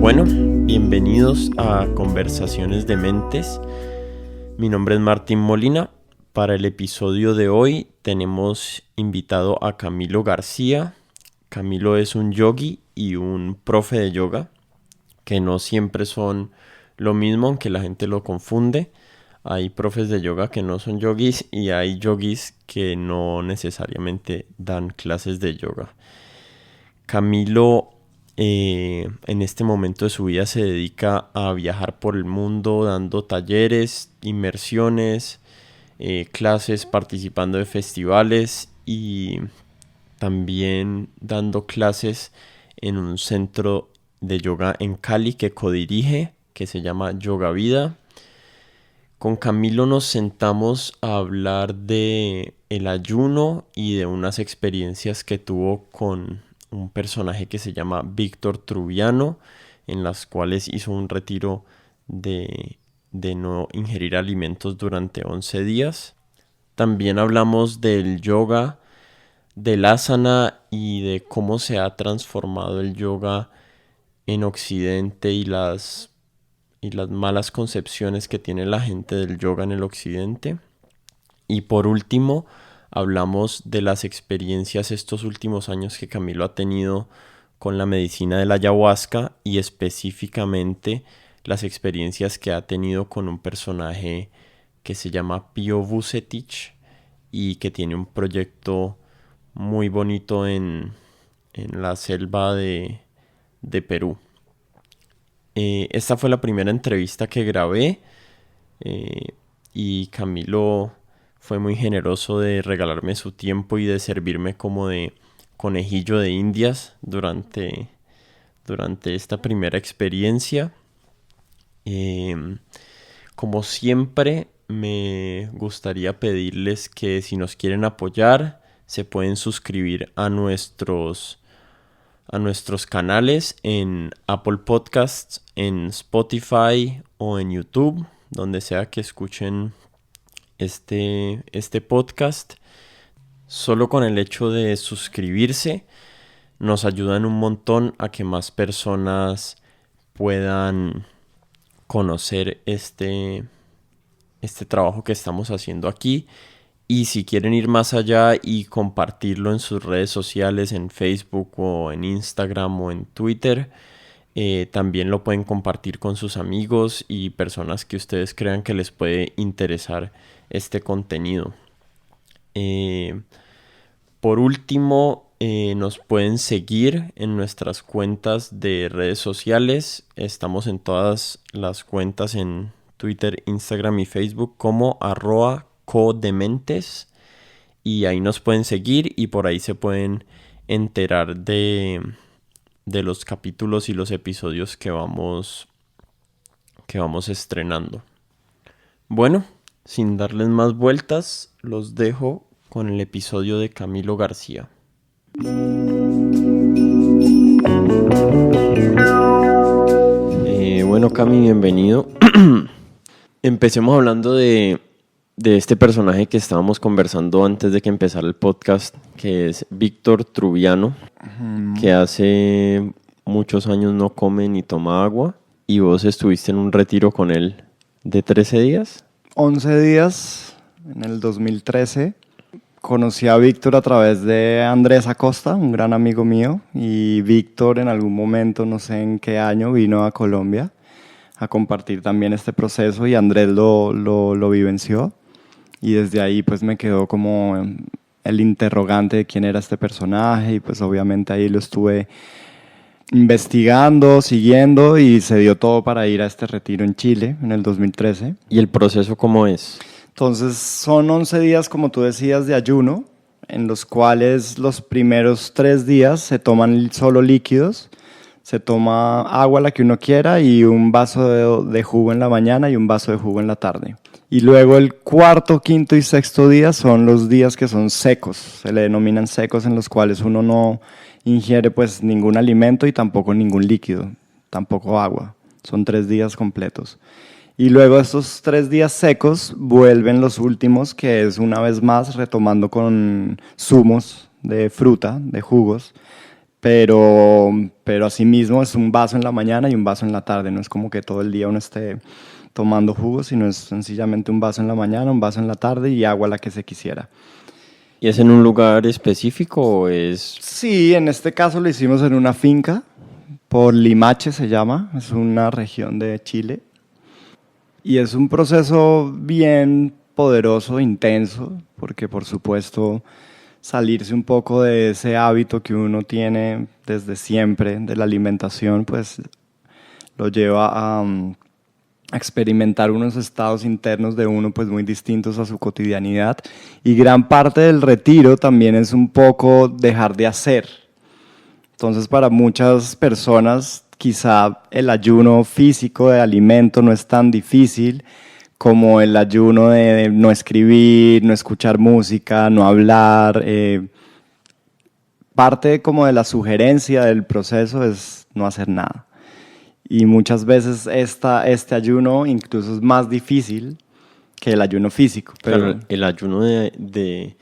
Bueno, bienvenidos a Conversaciones de Mentes. Mi nombre es Martín Molina. Para el episodio de hoy tenemos invitado a Camilo García. Camilo es un yogi y un profe de yoga, que no siempre son lo mismo, aunque la gente lo confunde. Hay profes de yoga que no son yogis y hay yogis que no necesariamente dan clases de yoga. Camilo en este momento de su vida se dedica a viajar por el mundo dando talleres, inmersiones, clases, participando de festivales y también dando clases en un centro de yoga en Cali que codirige, que se llama Yoga Vida. Con Camilo nos sentamos a hablar de el ayuno y de unas experiencias que tuvo con un personaje que se llama Víctor Trubiano, en las cuales hizo un retiro de no ingerir alimentos durante 11 días. También hablamos del yoga, del asana y de cómo se ha transformado el yoga en Occidente y las malas concepciones que tiene la gente del yoga en el Occidente. Y por último, hablamos de las experiencias estos últimos años que Camilo ha tenido con la medicina de la ayahuasca y específicamente las experiencias que ha tenido con un personaje que se llama Pío Vucetich y que tiene un proyecto muy bonito en la selva de Perú. Esta fue la primera entrevista que grabé y Camilo fue muy generoso de regalarme su tiempo y de servirme como de conejillo de indias durante esta primera experiencia. Como siempre, me gustaría pedirles que si nos quieren apoyar, se pueden suscribir a nuestros canales en Apple Podcasts, en Spotify o en YouTube, donde sea que escuchen este podcast. Solo con el hecho de suscribirse nos ayudan un montón a que más personas puedan conocer este trabajo que estamos haciendo aquí. Y si quieren ir más allá y compartirlo en sus redes sociales, en Facebook o en Instagram o en Twitter, también lo pueden compartir con sus amigos y personas que ustedes crean que les puede interesar este contenido. Por último, nos pueden seguir en nuestras cuentas de redes sociales. Estamos en todas las cuentas en Twitter, Instagram y Facebook como @codementes, y ahí nos pueden seguir y por ahí se pueden enterar de los capítulos y los episodios que vamos estrenando. Bueno, sin darles más vueltas, los dejo con el episodio de Camilo García. Bueno, Cami, bienvenido. Empecemos hablando de este personaje que estábamos conversando antes de que empezara el podcast, que es Víctor Trubiano, que hace muchos años no come ni toma agua, y vos estuviste en un retiro con él de 13 días. 11 días en el 2013. Conocí a Víctor a través de Andrés Acosta, un gran amigo mío, y Víctor en algún momento, no sé en qué año, vino a Colombia a compartir también este proceso y Andrés lo vivenció. Y desde ahí pues me quedó como el interrogante de quién era este personaje, y pues obviamente ahí lo estuve investigando, siguiendo, y se dio todo para ir a este retiro en Chile en el 2013. ¿Y el proceso cómo es? Entonces son 11 días, como tú decías, de ayuno, en los cuales los primeros 3 días se toman solo líquidos. Se toma agua, la que uno quiera, y un vaso de jugo en la mañana y un vaso de jugo en la tarde. Y luego el cuarto, quinto y sexto día son los días que son secos. Se le denominan secos, en los cuales uno no ingiere pues ningún alimento y tampoco ningún líquido, tampoco agua. Son 3 días completos. Y luego estos 3 días secos vuelven los últimos, que es una vez más retomando con zumos de fruta, de jugos, pero asimismo es un vaso en la mañana y un vaso en la tarde, no es como que todo el día uno esté tomando jugo, sino es sencillamente un vaso en la mañana, un vaso en la tarde y agua la que se quisiera. ¿Y es en un lugar específico o es...? Sí, en este caso lo hicimos en una finca, por Limache se llama, es una región de Chile. Y es un proceso bien poderoso, intenso, porque por supuesto salirse un poco de ese hábito que uno tiene desde siempre de la alimentación, pues lo lleva a experimentar unos estados internos de uno pues muy distintos a su cotidianidad. Y gran parte del retiro también es un poco dejar de hacer. Entonces para muchas personas quizá el ayuno físico de alimento no es tan difícil como el ayuno de no escribir, no escuchar música, no hablar. Parte como de la sugerencia del proceso es no hacer nada. Y muchas veces este ayuno incluso es más difícil que el ayuno físico. Pero Claro, el ayuno de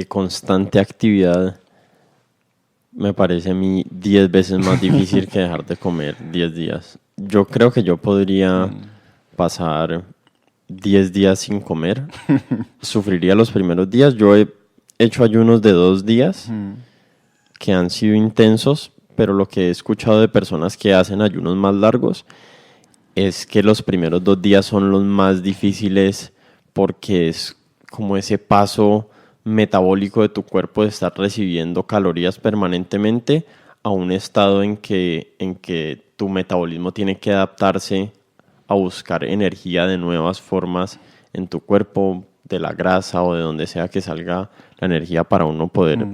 constante actividad me parece a mí 10 veces más difícil que dejar de comer 10 días. Yo creo que yo podría pasar 10 días sin comer. Sufriría los primeros días. Yo he hecho ayunos de 2 días que han sido intensos, pero lo que he escuchado de personas que hacen ayunos más largos es que los primeros 2 días son los más difíciles porque es como ese paso metabólico de tu cuerpo de estar recibiendo calorías permanentemente a un estado en que tu metabolismo tiene que adaptarse a buscar energía de nuevas formas en tu cuerpo, de la grasa o de donde sea que salga la energía para uno poder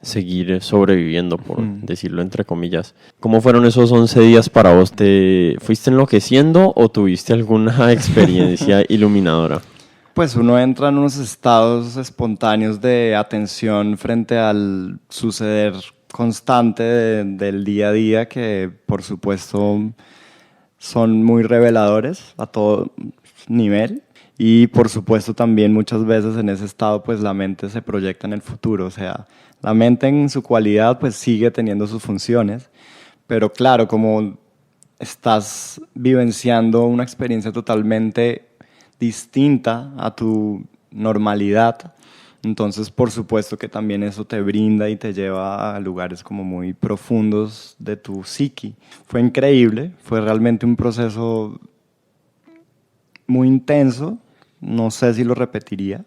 seguir sobreviviendo, por decirlo entre comillas. ¿Cómo fueron esos 11 días para vos? ¿Te fuiste enloqueciendo o tuviste alguna experiencia iluminadora? pues uno entra en unos estados espontáneos de atención frente al suceder constante del día a día que por supuesto son muy reveladores a todo nivel. Y por supuesto también muchas veces en ese estado pues la mente se proyecta en el futuro, o sea, la mente en su cualidad pues sigue teniendo sus funciones, pero claro, como estás vivenciando una experiencia totalmente distinta a tu normalidad, entonces por supuesto que también eso te brinda y te lleva a lugares como muy profundos de tu psiqui. Fue increíble, fue realmente un proceso muy intenso, no sé si lo repetiría,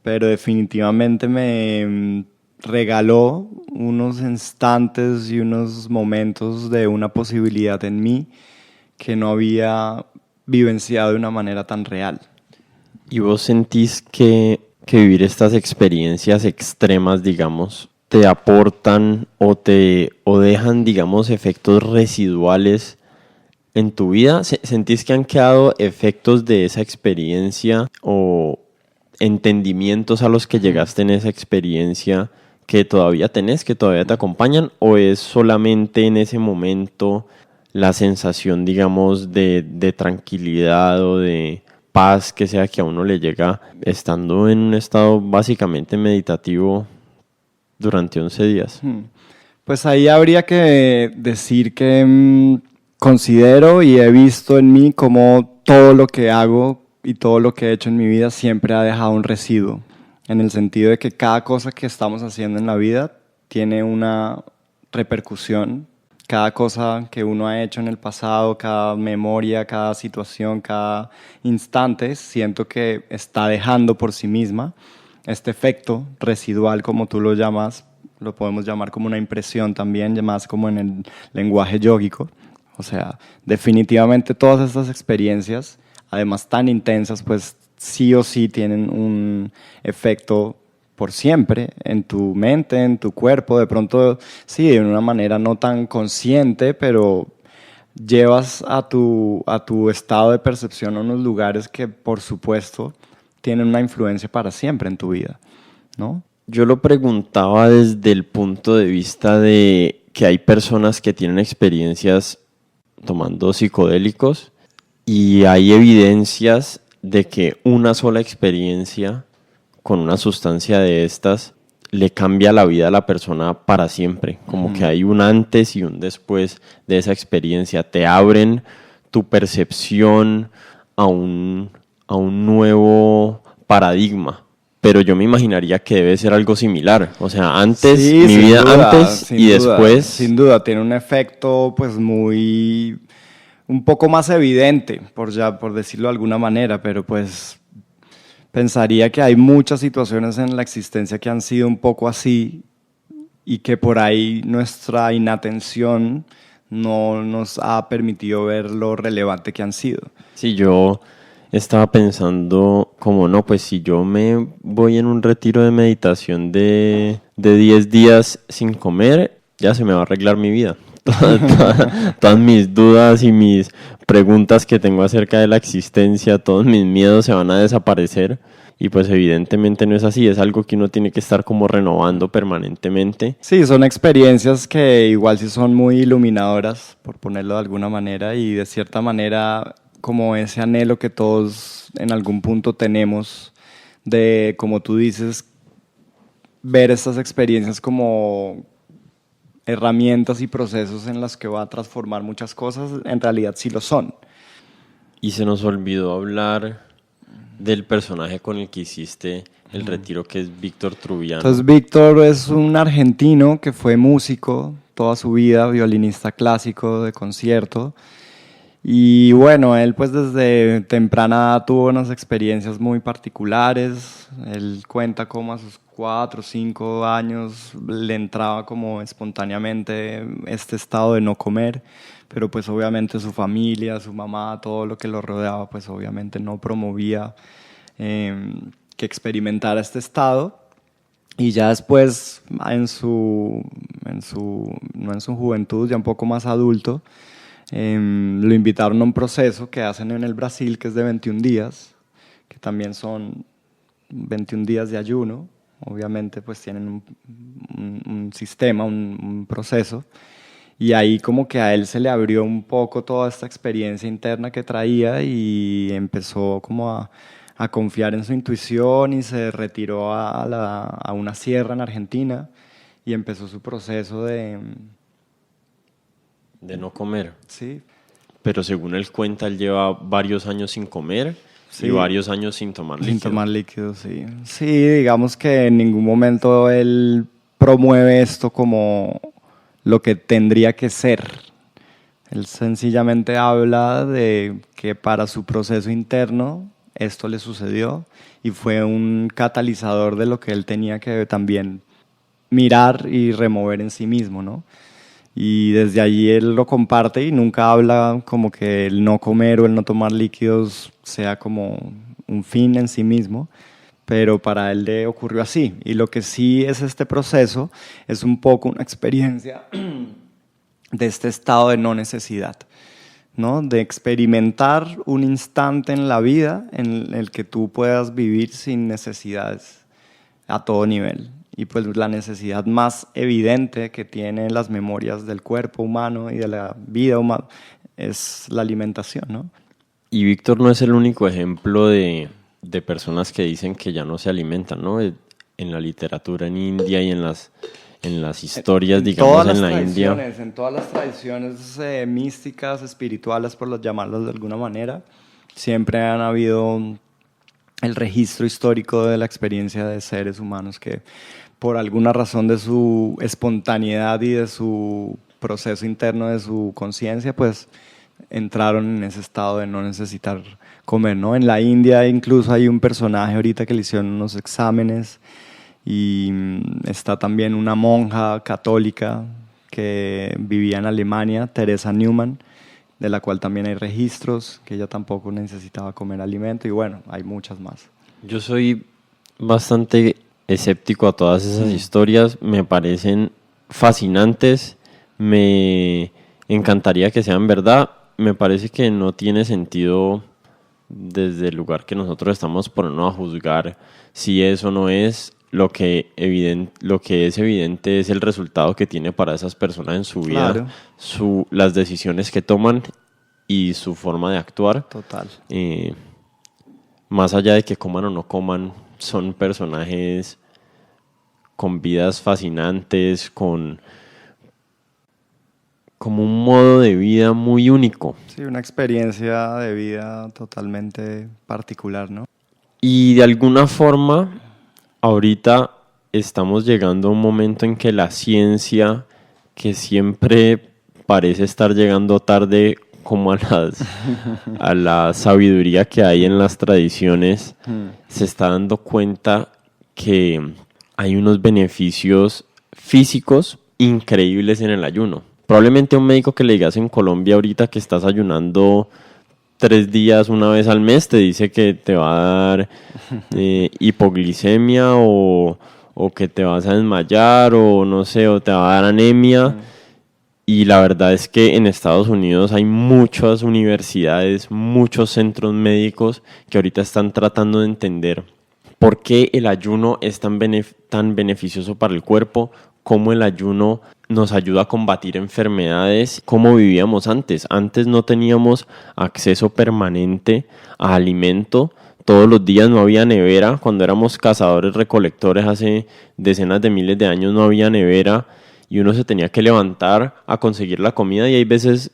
pero definitivamente me regaló unos instantes y unos momentos de una posibilidad en mí que no había vivenciado de una manera tan real. ¿Y vos sentís que vivir estas experiencias extremas, digamos, te aportan o dejan, digamos, efectos residuales en tu vida? ¿Sentís que han quedado efectos de esa experiencia o entendimientos a los que llegaste en esa experiencia que todavía tenés, que todavía te acompañan? ¿O es solamente en ese momento la sensación, digamos, de tranquilidad o de paz que sea que a uno le llega estando en un estado básicamente meditativo durante 11 días? Pues ahí habría que decir que considero y he visto en mí como todo lo que hago y todo lo que he hecho en mi vida siempre ha dejado un residuo, en el sentido de que cada cosa que estamos haciendo en la vida tiene una repercusión. Cada cosa que uno ha hecho en el pasado, cada memoria, cada situación, cada instante, siento que está dejando por sí misma este efecto residual, como tú lo llamas, lo podemos llamar como una impresión también, más como en el lenguaje yógico. O sea, definitivamente todas estas experiencias, además tan intensas, pues sí o sí tienen un efecto por siempre en tu mente, en tu cuerpo, de pronto sí, de una manera no tan consciente, pero llevas a tu estado de percepción a unos lugares que por supuesto tienen una influencia para siempre en tu vida, ¿no? Yo lo preguntaba desde el punto de vista de que hay personas que tienen experiencias tomando psicodélicos y hay evidencias de que una sola experiencia con una sustancia de estas le cambia la vida a la persona para siempre. Como que hay un antes y un después de esa experiencia. Te abren tu percepción a un nuevo paradigma. Pero yo me imaginaría que debe ser algo similar. O sea, antes, Sí, mi sin vida duda, antes sin y duda, después. sin duda, tiene un efecto pues un poco más evidente, por decirlo de alguna manera, pero pues pensaría que hay muchas situaciones en la existencia que han sido un poco así y que por ahí nuestra inatención no nos ha permitido ver lo relevante que han sido. Sí, yo estaba pensando, como no, pues si yo me voy en un retiro de meditación de 10 días sin comer, ya se me va a arreglar mi vida. Todas mis dudas y mis preguntas que tengo acerca de la existencia, todos mis miedos se van a desaparecer. Y pues evidentemente no es así, es algo que uno tiene que estar como renovando permanentemente. Sí, son experiencias que igual sí son muy iluminadoras, por ponerlo de alguna manera, y de cierta manera como ese anhelo que todos en algún punto tenemos de, como tú dices, ver estas experiencias como herramientas y procesos en los que va a transformar muchas cosas, en realidad sí lo son. Y se nos olvidó hablar del personaje con el que hiciste el retiro, que es Víctor Trubiano. Entonces Víctor es un argentino que fue músico toda su vida, violinista clásico de concierto. Y bueno, él pues desde temprana edad tuvo unas experiencias muy particulares. Él cuenta cómo a sus 4 o 5 años le entraba como espontáneamente este estado de no comer, pero pues obviamente su familia, su mamá, todo lo que lo rodeaba, pues obviamente no promovía que experimentara este estado. Y ya después, no en su juventud, ya un poco más adulto, lo invitaron a un proceso que hacen en el Brasil, que es de 21 días, que también son 21 días de ayuno. Obviamente pues tienen un sistema, un proceso. Y ahí como que a él se le abrió un poco toda esta experiencia interna que traía y empezó como a confiar en su intuición y se retiró a una sierra en Argentina y empezó su proceso de no comer. Sí. Pero según él cuenta, él lleva varios años sin comer y varios años sin tomar líquido. Sin tomar líquido, sí. Sí, digamos que en ningún momento él promueve esto como lo que tendría que ser. Él sencillamente habla de que para su proceso interno esto le sucedió y fue un catalizador de lo que él tenía que también mirar y remover en sí mismo, ¿no? Y desde allí él lo comparte y nunca habla como que el no comer o el no tomar líquidos sea como un fin en sí mismo, pero para él le ocurrió así. Y lo que sí es este proceso es un poco una experiencia de este estado de no necesidad, ¿no? De experimentar un instante en la vida en el que tú puedas vivir sin necesidades a todo nivel. Y pues la necesidad más evidente que tienen las memorias del cuerpo humano y de la vida humana es la alimentación, ¿no? Y Víctor no es el único ejemplo de personas que dicen que ya no se alimentan, ¿no? En la literatura en India y en las historias, digamos, en la India. En todas las tradiciones místicas, espirituales, por llamarlas de alguna manera, siempre han habido el registro histórico de la experiencia de seres humanos que por alguna razón de su espontaneidad y de su proceso interno de su conciencia, pues entraron en ese estado de no necesitar comer, ¿no? En la India incluso hay un personaje ahorita que le hicieron unos exámenes y está también una monja católica que vivía en Alemania, Teresa Neumann, de la cual también hay registros, que ella tampoco necesitaba comer alimento y bueno, hay muchas más. Yo soy bastante escéptico a todas esas historias, me parecen fascinantes, me encantaría que sean verdad, me parece que no tiene sentido desde el lugar que nosotros estamos ponernos a juzgar si eso no es. Lo que es evidente es el resultado que tiene para esas personas en su vida, claro. Las decisiones que toman y su forma de actuar. Total. Más allá de que coman o no coman, son personajes con vidas fascinantes, con como un modo de vida muy único. Sí, una experiencia de vida totalmente particular, ¿no? Y de alguna forma, ahorita estamos llegando a un momento en que la ciencia, que siempre parece estar llegando tarde como a la sabiduría que hay en las tradiciones, se está dando cuenta que hay unos beneficios físicos increíbles en el ayuno. Probablemente un médico que le digas en Colombia ahorita que estás ayunando 3 días una vez al mes te dice que te va a dar hipoglicemia o que te vas a desmayar o no sé, o te va a dar anemia. Y la verdad es que en Estados Unidos hay muchas universidades, muchos centros médicos que ahorita están tratando de entender por qué el ayuno es tan beneficioso para el cuerpo, cómo el ayuno nos ayuda a combatir enfermedades, cómo vivíamos antes. Antes no teníamos acceso permanente a alimento. Todos los días no había nevera. Cuando éramos cazadores recolectores hace decenas de miles de años no había nevera y uno se tenía que levantar a conseguir la comida y hay veces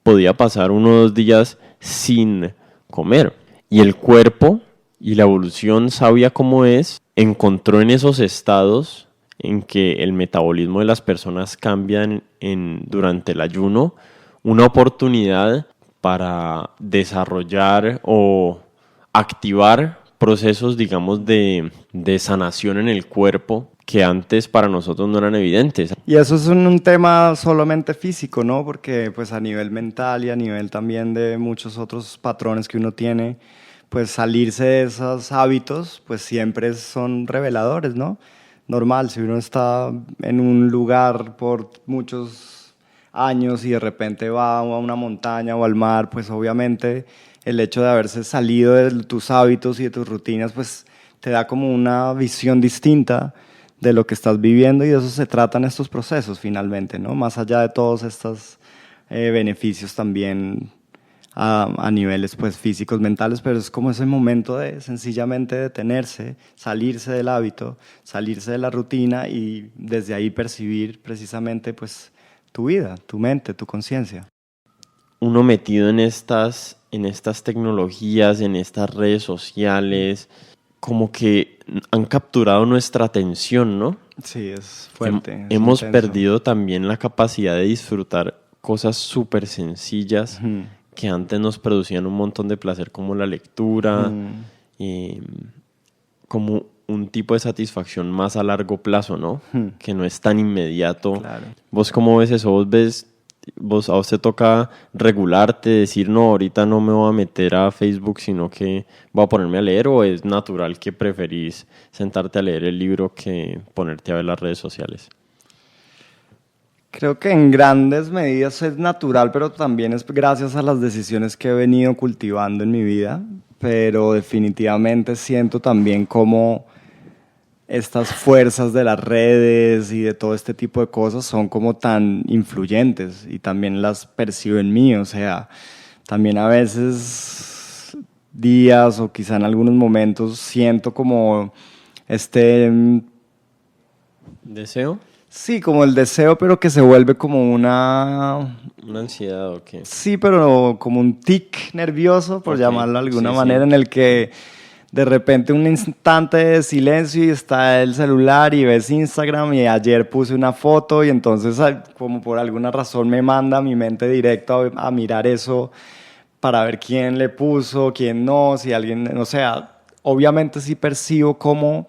podía pasar 1 o 2 días sin comer. Y el cuerpo y la evolución sabia como es, encontró en esos estados en que el metabolismo de las personas cambia durante el ayuno una oportunidad para desarrollar o activar procesos, digamos, de sanación en el cuerpo que antes para nosotros no eran evidentes. Y eso es un tema solamente físico, ¿no? Porque pues a nivel mental y a nivel también de muchos otros patrones que uno tiene, pues salirse de esos hábitos pues siempre son reveladores, ¿no? Normal, si uno está en un lugar por muchos años y de repente va a una montaña o al mar, pues obviamente el hecho de haberse salido de tus hábitos y de tus rutinas pues te da como una visión distinta de lo que estás viviendo y de eso se tratan estos procesos finalmente, ¿no? Más allá de todos estos beneficios también a niveles pues físicos, mentales, pero es como ese momento de sencillamente detenerse, salirse del hábito, salirse de la rutina y desde ahí percibir precisamente pues tu vida, tu mente, tu conciencia. Uno metido en estas tecnologías, en estas redes sociales, como que han capturado nuestra atención, ¿no? Sí, es fuerte. Hemos perdido también la capacidad de disfrutar cosas súper sencillas que antes nos producían un montón de placer, como la lectura, como un tipo de satisfacción más a largo plazo, ¿no? Que no es tan inmediato. Claro. ¿Vos cómo ves eso? A vos te toca regularte, decir, no, ahorita no me voy a meter a Facebook, sino que voy a ponerme a leer, o es natural que preferís sentarte a leer el libro que ponerte a ver las redes sociales? Creo que en grandes medidas es natural, pero también es gracias a las decisiones que he venido cultivando en mi vida, pero definitivamente siento también como estas fuerzas de las redes y de todo este tipo de cosas son como tan influyentes y también las percibo en mí, o sea, también a veces días o quizá en algunos momentos siento como ¿Deseo? sí, como el deseo, pero que se vuelve como una... ¿Una ansiedad o qué? Sí, pero como un tic nervioso, por llamarlo de alguna manera, en el que de repente un instante de silencio y está el celular y ves Instagram y ayer puse una foto y entonces como por alguna razón me manda mi mente directo a mirar eso para ver quién le puso, quién no, si alguien, o sea, obviamente sí percibo cómo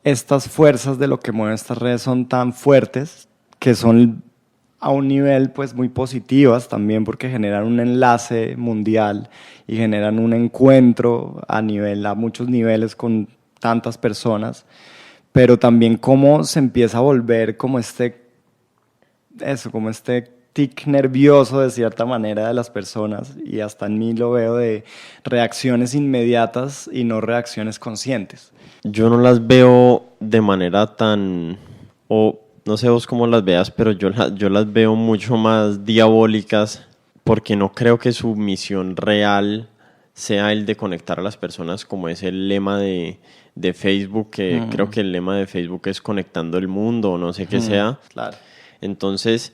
estas fuerzas de lo que mueven estas redes son tan fuertes que son a un nivel pues muy positivas también porque generan un enlace mundial y generan un encuentro a muchos niveles con tantas personas, pero también cómo se empieza a volver como este tic nervioso de cierta manera de las personas y hasta en mí lo veo de reacciones inmediatas y no reacciones conscientes. Yo no las veo de manera tan... no sé vos cómo las veas, pero yo las veo mucho más diabólicas porque no creo que su misión real sea el de conectar a las personas como es el lema de de Facebook, que creo que el lema de Facebook es conectando el mundo, o no sé qué sea. Claro. Entonces,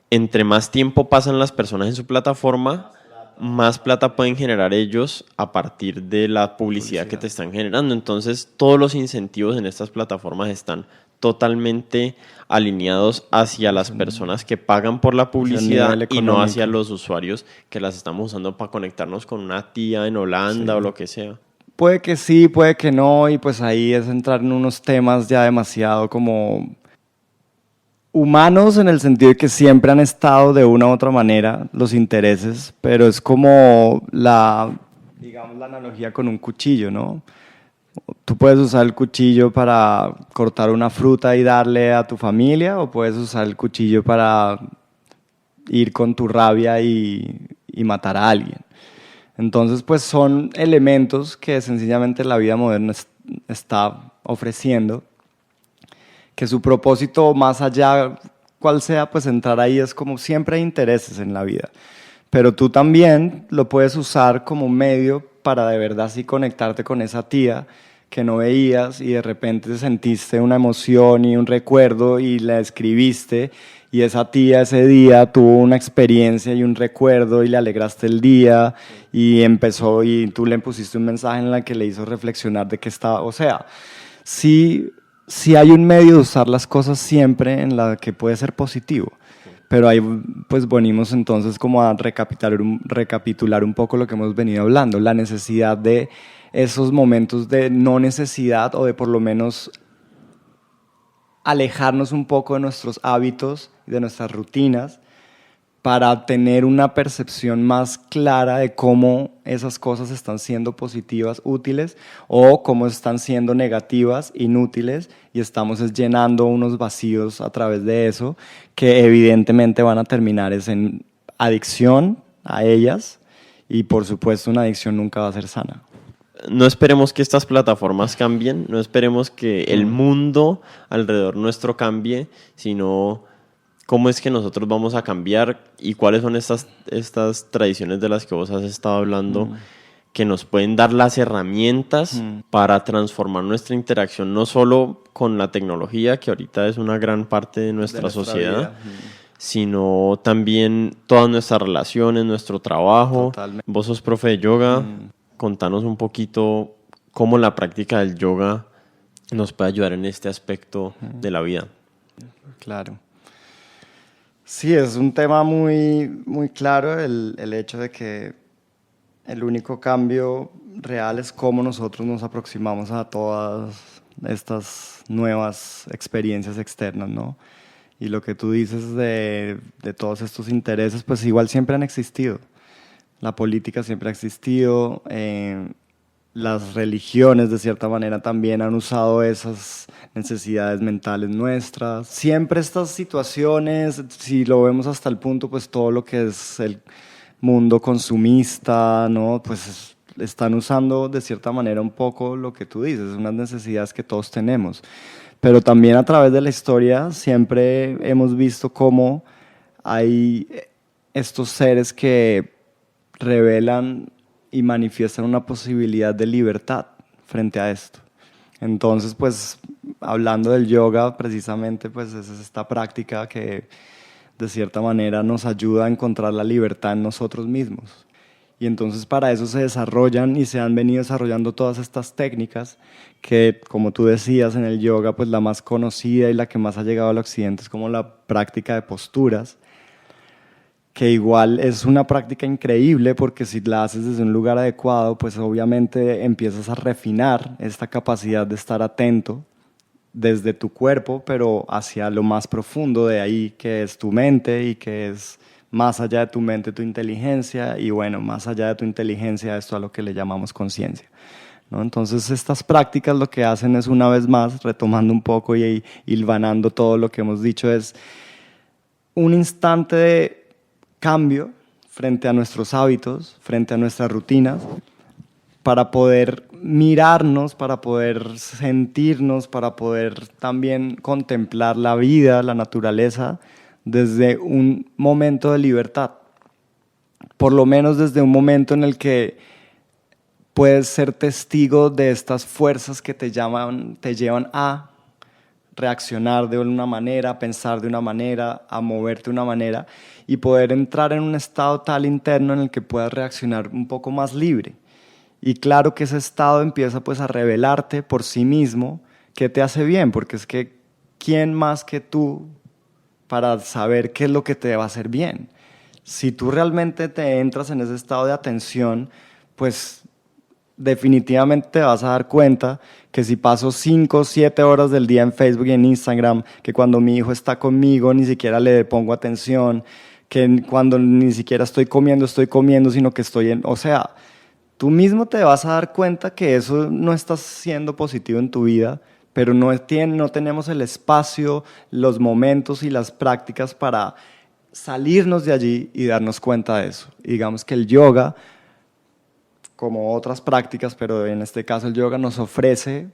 entre más tiempo pasan las personas en su plataforma, más plata pueden generar ellos a partir de la publicidad que te están generando. Entonces, todos los incentivos en estas plataformas están totalmente alineados hacia las personas que pagan por la publicidad y no hacia los usuarios que las estamos usando para conectarnos con una tía en Holanda o lo que sea. Puede que sí, puede que no, y pues ahí es entrar en unos temas ya demasiado como humanos, en el sentido de que siempre han estado de una u otra manera los intereses, pero es como digamos, la analogía con un cuchillo, ¿no? Tú puedes usar el cuchillo para cortar una fruta y darle a tu familia, o puedes usar el cuchillo para ir con tu rabia y matar a alguien. Entonces, pues son elementos que sencillamente la vida moderna está ofreciendo, que su propósito, más allá cual sea, pues entrar ahí es como siempre hay intereses en la vida. Pero tú también lo puedes usar como medio para de verdad sí conectarte con esa tía que no veías y de repente sentiste una emoción y un recuerdo y la escribiste, y esa tía ese día tuvo una experiencia y un recuerdo y le alegraste el día y empezó, y tú le pusiste un mensaje en el que le hizo reflexionar de qué estaba. O sea, sí hay un medio de usar las cosas siempre en la que puede ser positivo. Pero ahí pues venimos entonces como a recapitular un poco lo que hemos venido hablando, la necesidad de esos momentos de no necesidad, o de por lo menos alejarnos un poco de nuestros hábitos y de nuestras rutinas, para tener una percepción más clara de cómo esas cosas están siendo positivas, útiles, o cómo están siendo negativas, inútiles, y estamos llenando unos vacíos a través de eso, que evidentemente van a terminar en adicción a ellas, y por supuesto una adicción nunca va a ser sana. No esperemos que estas plataformas cambien, no esperemos que el mundo alrededor nuestro cambie, sino cómo es que nosotros vamos a cambiar y cuáles son estas tradiciones de las que vos has estado hablando, que nos pueden dar las herramientas para transformar nuestra interacción, no solo con la tecnología, que ahorita es una gran parte de nuestra sociedad, sino también todas nuestras relaciones, nuestro trabajo. Totalmente. Vos sos profe de yoga, contanos un poquito cómo la práctica del yoga nos puede ayudar en este aspecto de la vida. Claro. Sí, es un tema muy, muy claro el hecho de que el único cambio real es cómo nosotros nos aproximamos a todas estas nuevas experiencias externas, ¿no? Y lo que tú dices de todos estos intereses, pues igual siempre han existido. La política siempre ha existido, las religiones de cierta manera también han usado esas necesidades mentales nuestras. Siempre estas situaciones, si lo vemos hasta el punto, pues todo lo que es el mundo consumista, ¿no? Pues están usando de cierta manera un poco lo que tú dices, unas necesidades que todos tenemos. Pero también a través de la historia siempre hemos visto cómo hay estos seres que revelan y manifiestan una posibilidad de libertad frente a esto. Entonces, pues, hablando del yoga, precisamente, pues, es esta práctica que, de cierta manera, nos ayuda a encontrar la libertad en nosotros mismos. Y entonces, para eso se desarrollan y se han venido desarrollando todas estas técnicas que, como tú decías, en el yoga, pues, la más conocida y la que más ha llegado al occidente es como la práctica de posturas, que igual es una práctica increíble porque si la haces desde un lugar adecuado, pues obviamente empiezas a refinar esta capacidad de estar atento desde tu cuerpo, pero hacia lo más profundo de ahí, que es tu mente, y que es más allá de tu mente tu inteligencia, y bueno, más allá de tu inteligencia esto a lo que le llamamos conciencia, ¿no? Entonces estas prácticas lo que hacen es, una vez más, retomando un poco y hilvanando todo lo que hemos dicho, es un instante de cambio frente a nuestros hábitos, frente a nuestras rutinas, para poder mirarnos, para poder sentirnos, para poder también contemplar la vida, la naturaleza, desde un momento de libertad. Por lo menos desde un momento en el que puedes ser testigo de estas fuerzas que te llevan a reaccionar de una manera, a pensar de una manera, a moverte de una manera y poder entrar en un estado tal interno en el que puedas reaccionar un poco más libre. Y claro que ese estado empieza pues a revelarte por sí mismo qué te hace bien, porque es que ¿quién más que tú para saber qué es lo que te va a hacer bien? Si tú realmente te entras en ese estado de atención, pues definitivamente te vas a dar cuenta que si paso 5 o 7 horas del día en Facebook y en Instagram, que cuando mi hijo está conmigo ni siquiera le pongo atención, que cuando ni siquiera estoy comiendo, sino que estoy en... O sea, tú mismo te vas a dar cuenta que eso no está siendo positivo en tu vida, pero no tenemos el espacio, los momentos y las prácticas para salirnos de allí y darnos cuenta de eso. Y digamos que el yoga, como otras prácticas, pero en este caso el yoga nos ofrece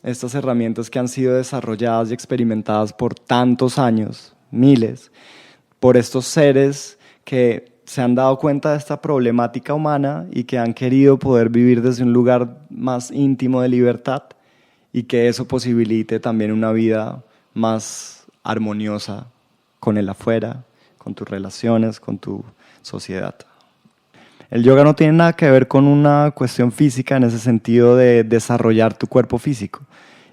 estas herramientas que han sido desarrolladas y experimentadas por tantos años, miles, por estos seres que se han dado cuenta de esta problemática humana y que han querido poder vivir desde un lugar más íntimo de libertad y que eso posibilite también una vida más armoniosa con el afuera, con tus relaciones, con tu sociedad. El yoga no tiene nada que ver con una cuestión física en ese sentido de desarrollar tu cuerpo físico.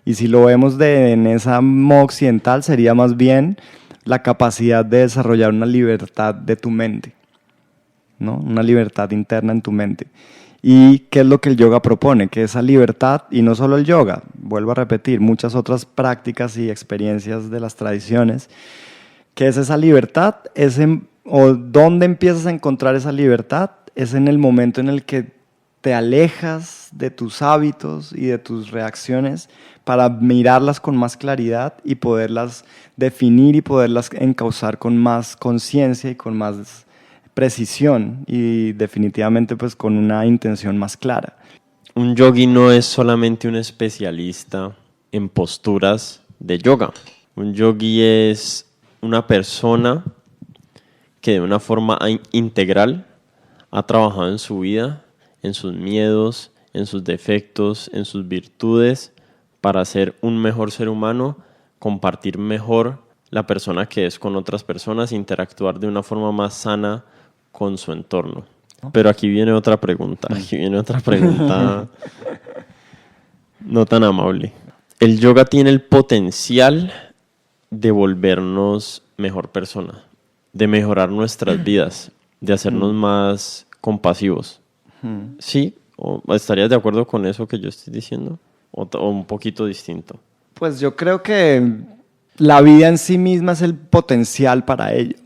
Y si lo vemos en esa modo occidental, sería más bien la capacidad de desarrollar una libertad de tu mente, ¿no? Una libertad interna en tu mente. ¿Y qué es lo que el yoga propone? Que esa libertad, y no solo el yoga, vuelvo a repetir, muchas otras prácticas y experiencias de las tradiciones, que es esa libertad, o dónde empiezas a encontrar esa libertad, es en el momento en el que te alejas de tus hábitos y de tus reacciones para mirarlas con más claridad y poderlas definir y poderlas encauzar con más conciencia y con más precisión y definitivamente pues con una intención más clara. Un yogi no es solamente un especialista en posturas de yoga. Un yogi es una persona que de una forma integral ha trabajado en su vida, en sus miedos, en sus defectos, en sus virtudes, para ser un mejor ser humano, compartir mejor la persona que es con otras personas, interactuar de una forma más sana con su entorno. Pero aquí viene otra pregunta, no tan amable. El yoga tiene el potencial de volvernos mejor persona, de mejorar nuestras vidas, de hacernos más compasivos. ¿Sí? ¿Estarías de acuerdo con eso que yo estoy diciendo? ¿O un poquito distinto? Pues yo creo que la vida en sí misma es el potencial para ello.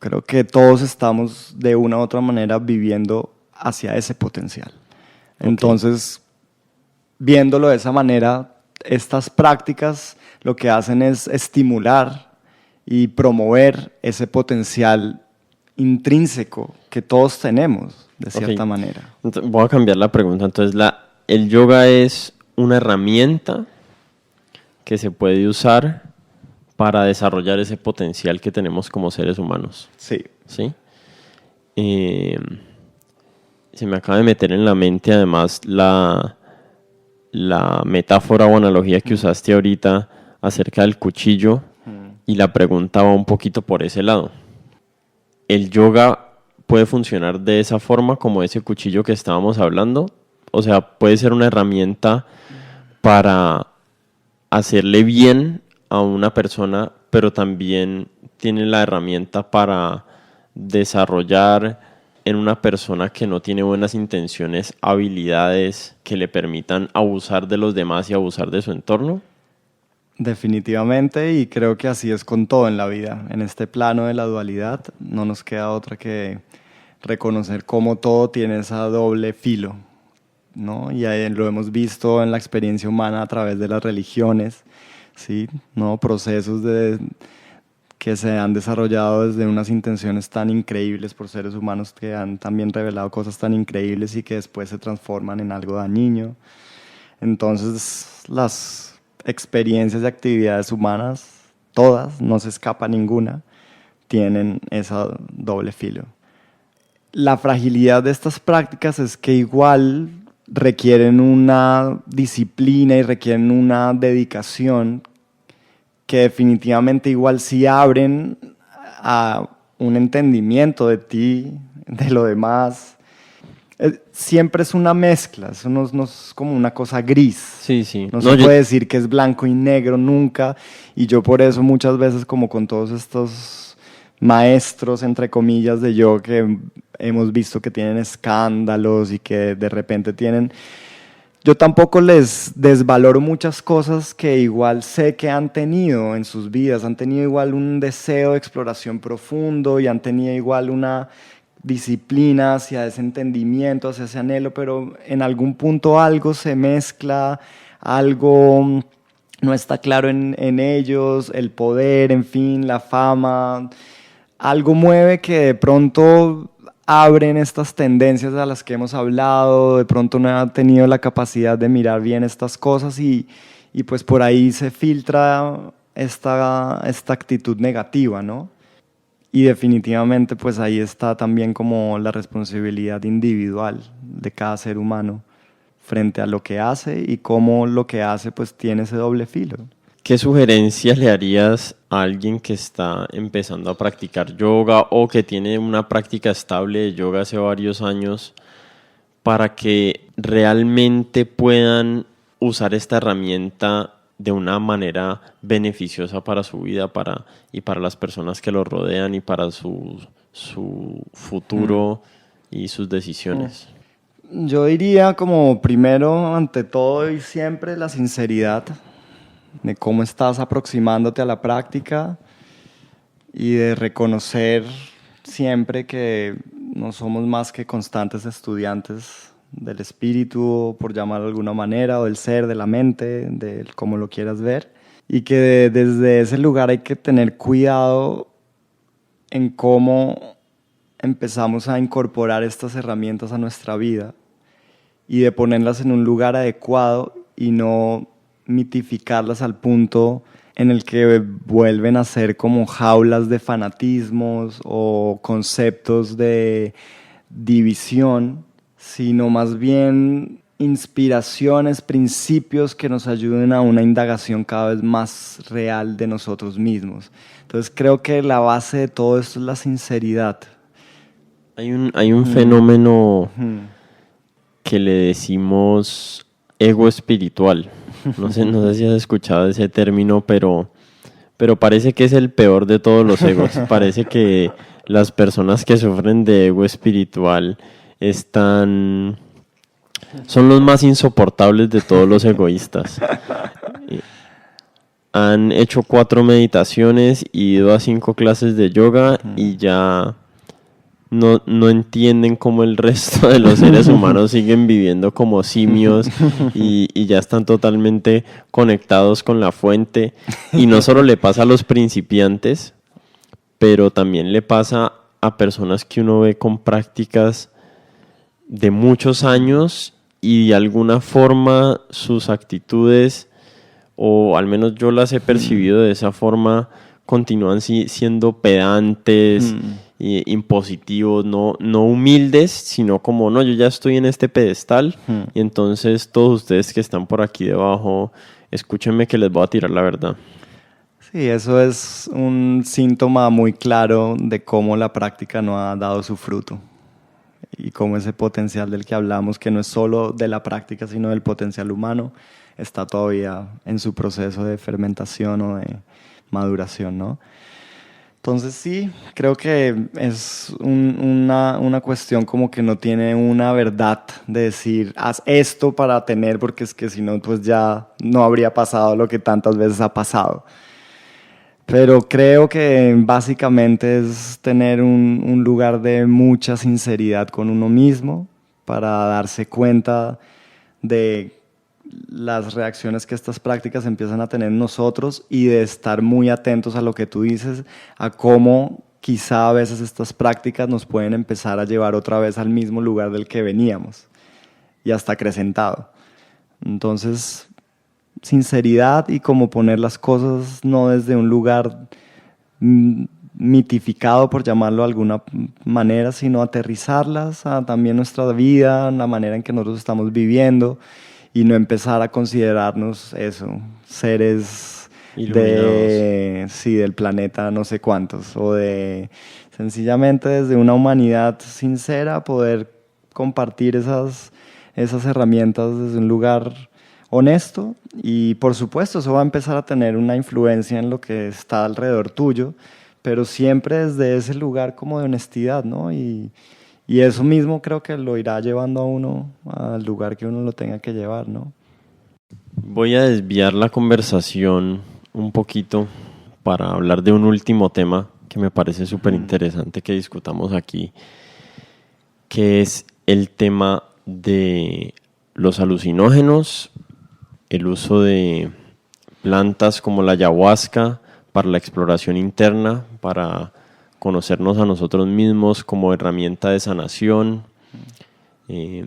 Creo que todos estamos de una u otra manera viviendo hacia ese potencial. Entonces, viéndolo de esa manera, estas prácticas lo que hacen es estimular y promover ese potencial intrínseco que todos tenemos, de cierta manera. Voy a cambiar la pregunta. Entonces, el yoga es una herramienta que se puede usar para desarrollar ese potencial que tenemos como seres humanos. Sí. ¿Sí? Se me acaba de meter en la mente, además, la metáfora o analogía que usaste ahorita acerca del cuchillo, y la pregunta va un poquito por ese lado. ¿El yoga puede funcionar de esa forma, como ese cuchillo que estábamos hablando? O sea, puede ser una herramienta para hacerle bien a una persona, pero también tiene la herramienta para desarrollar en una persona que no tiene buenas intenciones habilidades que le permitan abusar de los demás y abusar de su entorno. Definitivamente, y creo que así es con todo en la vida. En este plano de la dualidad no nos queda otra que reconocer cómo todo tiene esa doble filo, ¿no? Y ahí lo hemos visto en la experiencia humana a través de las religiones, ¿sí? ¿No? Procesos que se han desarrollado desde unas intenciones tan increíbles por seres humanos que han también revelado cosas tan increíbles y que después se transforman en algo dañino. Entonces, las experiencias y actividades humanas, todas, no se escapa ninguna, tienen esa doble filo. La fragilidad de estas prácticas es que igual requieren una disciplina y requieren una dedicación que definitivamente igual sí abren a un entendimiento de ti, de lo demás. Siempre es una mezcla, eso no es como una cosa gris. Sí, sí. No se puede decir que es blanco y negro nunca, y yo por eso muchas veces, como con todos estos maestros, entre comillas, de yoga que hemos visto que tienen escándalos y que de repente tienen... Yo tampoco les desvaloro muchas cosas que igual sé que han tenido en sus vidas, han tenido igual un deseo de exploración profundo y han tenido igual una disciplina hacia ese entendimiento, hacia ese anhelo, pero en algún punto algo se mezcla, algo no está claro en ellos, el poder, en fin, la fama, algo mueve que de pronto abren estas tendencias a las que hemos hablado, de pronto no han tenido la capacidad de mirar bien estas cosas y pues por ahí se filtra esta actitud negativa, ¿no? Y definitivamente pues ahí está también como la responsabilidad individual de cada ser humano frente a lo que hace y cómo lo que hace pues tiene ese doble filo. ¿Qué sugerencia le harías a alguien que está empezando a practicar yoga o que tiene una práctica estable de yoga hace varios años para que realmente puedan usar esta herramienta de una manera beneficiosa para su vida y para las personas que lo rodean y para su futuro y sus decisiones? Yo diría como primero, ante todo y siempre, la sinceridad de cómo estás aproximándote a la práctica y de reconocer siempre que no somos más que constantes estudiantes del espíritu, por llamarlo de alguna manera, o del ser, de la mente, de cómo lo quieras ver, y que desde ese lugar hay que tener cuidado en cómo empezamos a incorporar estas herramientas a nuestra vida y de ponerlas en un lugar adecuado y no mitificarlas al punto en el que vuelven a ser como jaulas de fanatismos o conceptos de división, sino más bien inspiraciones, principios que nos ayuden a una indagación cada vez más real de nosotros mismos. Entonces creo que la base de todo esto es la sinceridad. Hay un fenómeno que le decimos ego espiritual. No sé si has escuchado ese término, pero parece que es el peor de todos los egos. Parece que las personas que sufren de ego espiritual son los más insoportables de todos los egoístas. Han hecho 4 meditaciones y ido a 5 clases de yoga y ya no entienden cómo el resto de los seres humanos siguen viviendo como simios y ya están totalmente conectados con la fuente. Y no solo le pasa a los principiantes, pero también le pasa a personas que uno ve con prácticas de muchos años y de alguna forma sus actitudes, o al menos yo las he percibido de esa forma, continúan siendo pedantes, impositivos, no humildes, sino como, no, yo ya estoy en este pedestal y entonces todos ustedes que están por aquí debajo, escúchenme que les voy a tirar la verdad. Sí, eso es un síntoma muy claro de cómo la práctica no ha dado su fruto y cómo ese potencial del que hablamos, que no es solo de la práctica, sino del potencial humano, está todavía en su proceso de fermentación o de maduración, ¿no? Entonces sí, creo que es una cuestión como que no tiene una verdad de decir, haz esto para tener, porque es que si no, pues ya no habría pasado lo que tantas veces ha pasado. Pero creo que básicamente es tener un lugar de mucha sinceridad con uno mismo para darse cuenta de las reacciones que estas prácticas empiezan a tener en nosotros y de estar muy atentos a lo que tú dices, a cómo quizá a veces estas prácticas nos pueden empezar a llevar otra vez al mismo lugar del que veníamos y hasta acrecentado. Entonces, sinceridad y cómo poner las cosas no desde un lugar mitificado, por llamarlo de alguna manera, sino aterrizarlas a también nuestra vida, la manera en que nosotros estamos viviendo y no empezar a considerarnos eso, seres Iluminados. sí, del planeta no sé cuántos, o de sencillamente desde una humanidad sincera poder compartir esas herramientas desde un lugar honesto y por supuesto eso va a empezar a tener una influencia en lo que está alrededor tuyo, pero siempre desde ese lugar como de honestidad, ¿no? Y eso mismo creo que lo irá llevando a uno al lugar que uno lo tenga que llevar, ¿no? Voy a desviar la conversación un poquito para hablar de un último tema que me parece súper interesante que discutamos aquí, que es el tema de los alucinógenos, el uso de plantas como la ayahuasca para la exploración interna, para conocernos a nosotros mismos como herramienta de sanación. Eh,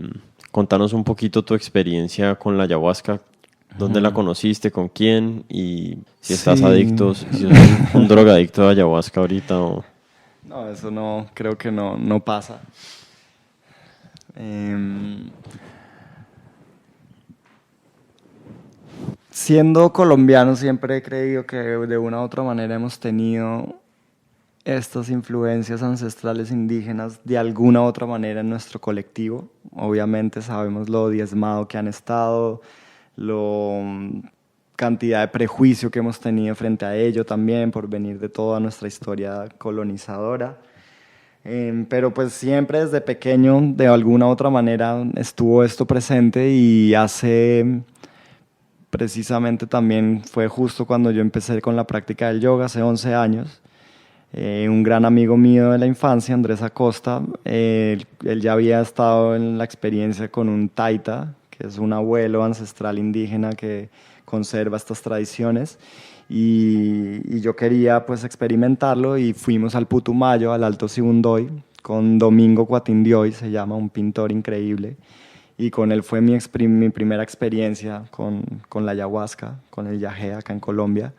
Contanos un poquito tu experiencia con la ayahuasca, dónde la conociste, con quién y si estás Sí. adicto, si sos un drogadicto de ayahuasca ahorita o... No, eso no, creo que no pasa. Em, Siendo colombiano siempre he creído que de una u otra manera hemos tenido estas influencias ancestrales indígenas de alguna u otra manera en nuestro colectivo. Obviamente sabemos lo diezmado que han estado, lo cantidad de prejuicio que hemos tenido frente a ello también por venir de toda nuestra historia colonizadora. Pero pues siempre desde pequeño de alguna u otra manera estuvo esto presente y hace precisamente también fue justo cuando yo empecé con la práctica del yoga hace 11 años. Un gran amigo mío de la infancia, Andrés Acosta, él ya había estado en la experiencia con un taita, que es un abuelo ancestral indígena que conserva estas tradiciones, y yo quería pues experimentarlo y fuimos al Putumayo, al Alto Sibundoy, con Domingo Cuatindioy, se llama, un pintor increíble, y con él fue mi primera experiencia con la ayahuasca, con el yagé acá en Colombia.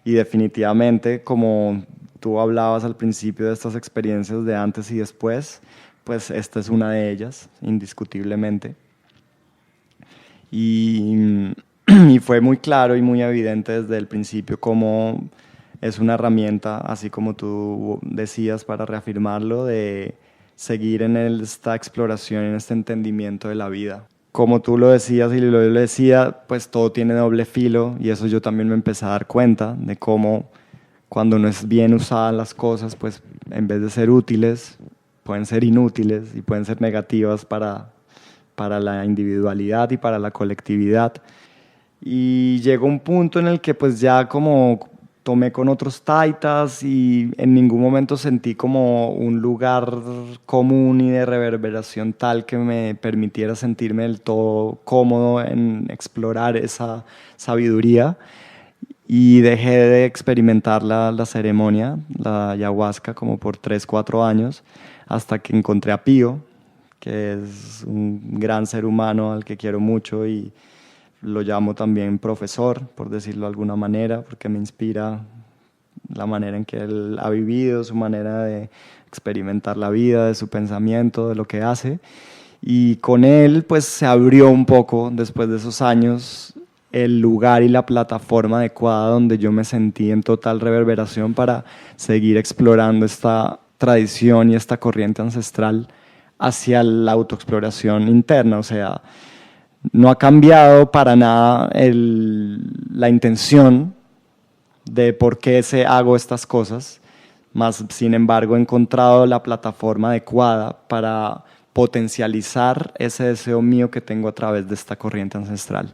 Y definitivamente, como tú hablabas al principio de estas experiencias de antes y después, pues esta es una de ellas, indiscutiblemente. Y, y fue muy claro y muy evidente desde el principio cómo es una herramienta, así como tú decías, para reafirmarlo, de seguir en esta exploración, en este entendimiento de la vida. Como tú lo decías y lo decía, pues todo tiene doble filo y eso yo también me empecé a dar cuenta de cómo cuando no es bien usadas las cosas, pues en vez de ser útiles, pueden ser inútiles y pueden ser negativas para la individualidad y para la colectividad. Y llegó un punto en el que pues ya como tomé con otros taitas y en ningún momento sentí como un lugar común y de reverberación tal que me permitiera sentirme del todo cómodo en explorar esa sabiduría y dejé de experimentar la ceremonia, la ayahuasca, como por 3 4 años, hasta que encontré a Pío, que es un gran ser humano al que quiero mucho y lo llamo también profesor, por decirlo de alguna manera, porque me inspira la manera en que él ha vivido, su manera de experimentar la vida, de su pensamiento, de lo que hace. Y con él pues se abrió un poco después de esos años el lugar y la plataforma adecuada donde yo me sentí en total reverberación para seguir explorando esta tradición y esta corriente ancestral hacia la autoexploración interna. O sea, no ha cambiado para nada la intención de por qué hago estas cosas, más sin embargo he encontrado la plataforma adecuada para potencializar ese deseo mío que tengo a través de esta corriente ancestral.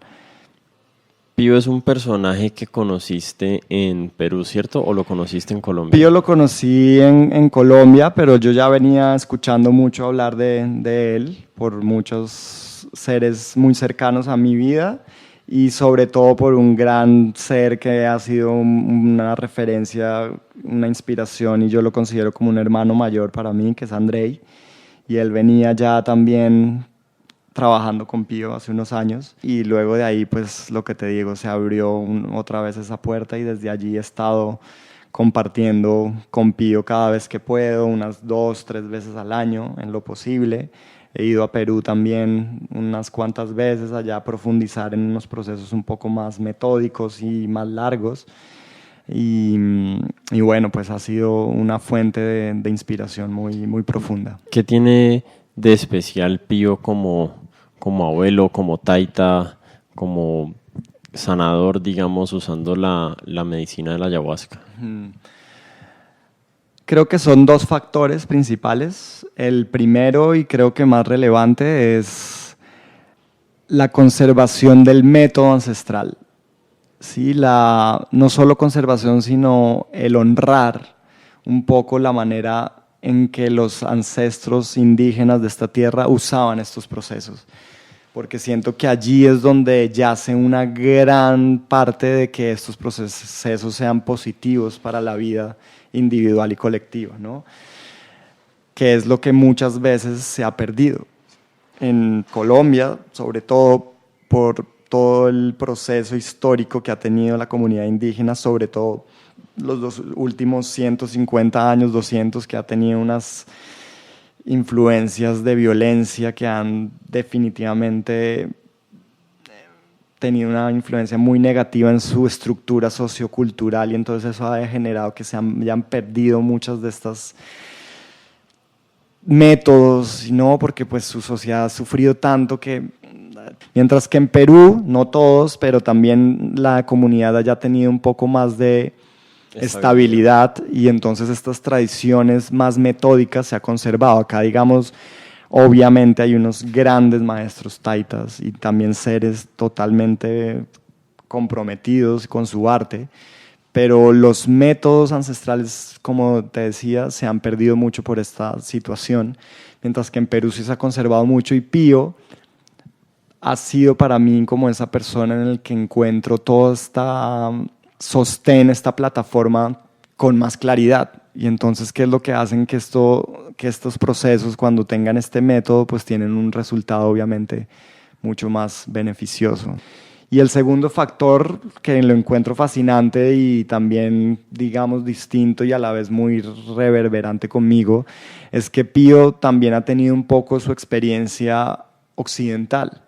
Pío es un personaje que conociste en Perú, ¿cierto? ¿O lo conociste en Colombia? Pío lo conocí en Colombia, pero yo ya venía escuchando mucho hablar de él por muchos seres muy cercanos a mi vida y sobre todo por un gran ser que ha sido una referencia, una inspiración y yo lo considero como un hermano mayor para mí, que es Andrei. Y él venía ya también trabajando con Pío hace unos años y luego de ahí pues lo que te digo se abrió otra vez esa puerta y desde allí he estado compartiendo con Pío cada vez que puedo, unas 2, 3 veces al año en lo posible. He ido a Perú también unas cuantas veces allá a profundizar en unos procesos un poco más metódicos y más largos. Y bueno, pues ha sido una fuente de inspiración muy profunda. ¿Qué tiene de especial Pío como abuelo, como taita, como sanador, digamos, usando la medicina de la ayahuasca? Creo que son dos factores principales. El primero, y creo que más relevante, es la conservación del método ancestral. ¿Sí? No solo conservación, sino el honrar un poco la manera en que los ancestros indígenas de esta tierra usaban estos procesos. Porque siento que allí es donde yace una gran parte de que estos procesos sean positivos para la vida individual y colectiva, ¿no? Que es lo que muchas veces se ha perdido. En Colombia, sobre todo por todo el proceso histórico que ha tenido la comunidad indígena, sobre todo los últimos 150 años, 200, que ha tenido unas influencias de violencia que han definitivamente tenido una influencia muy negativa en su estructura sociocultural, y entonces eso ha generado que se hayan perdido muchas de estas métodos, ¿no? Porque pues su sociedad ha sufrido tanto que, mientras que en Perú, no todos, pero también la comunidad haya tenido un poco más de estabilidad, y entonces estas tradiciones más metódicas se ha conservado. Acá, digamos, obviamente hay unos grandes maestros taitas y también seres totalmente comprometidos con su arte, pero los métodos ancestrales, como te decía, se han perdido mucho por esta situación, mientras que en Perú sí se ha conservado mucho, y Pío ha sido para mí como esa persona en la que encuentro toda esta sostén, esta plataforma con más claridad. Y entonces, ¿qué es lo que hacen que estos procesos, cuando tengan este método, pues tienen un resultado obviamente mucho más beneficioso? Y el segundo factor, que lo encuentro fascinante y también, digamos, distinto y a la vez muy reverberante conmigo, es que Pío también ha tenido un poco su experiencia occidental,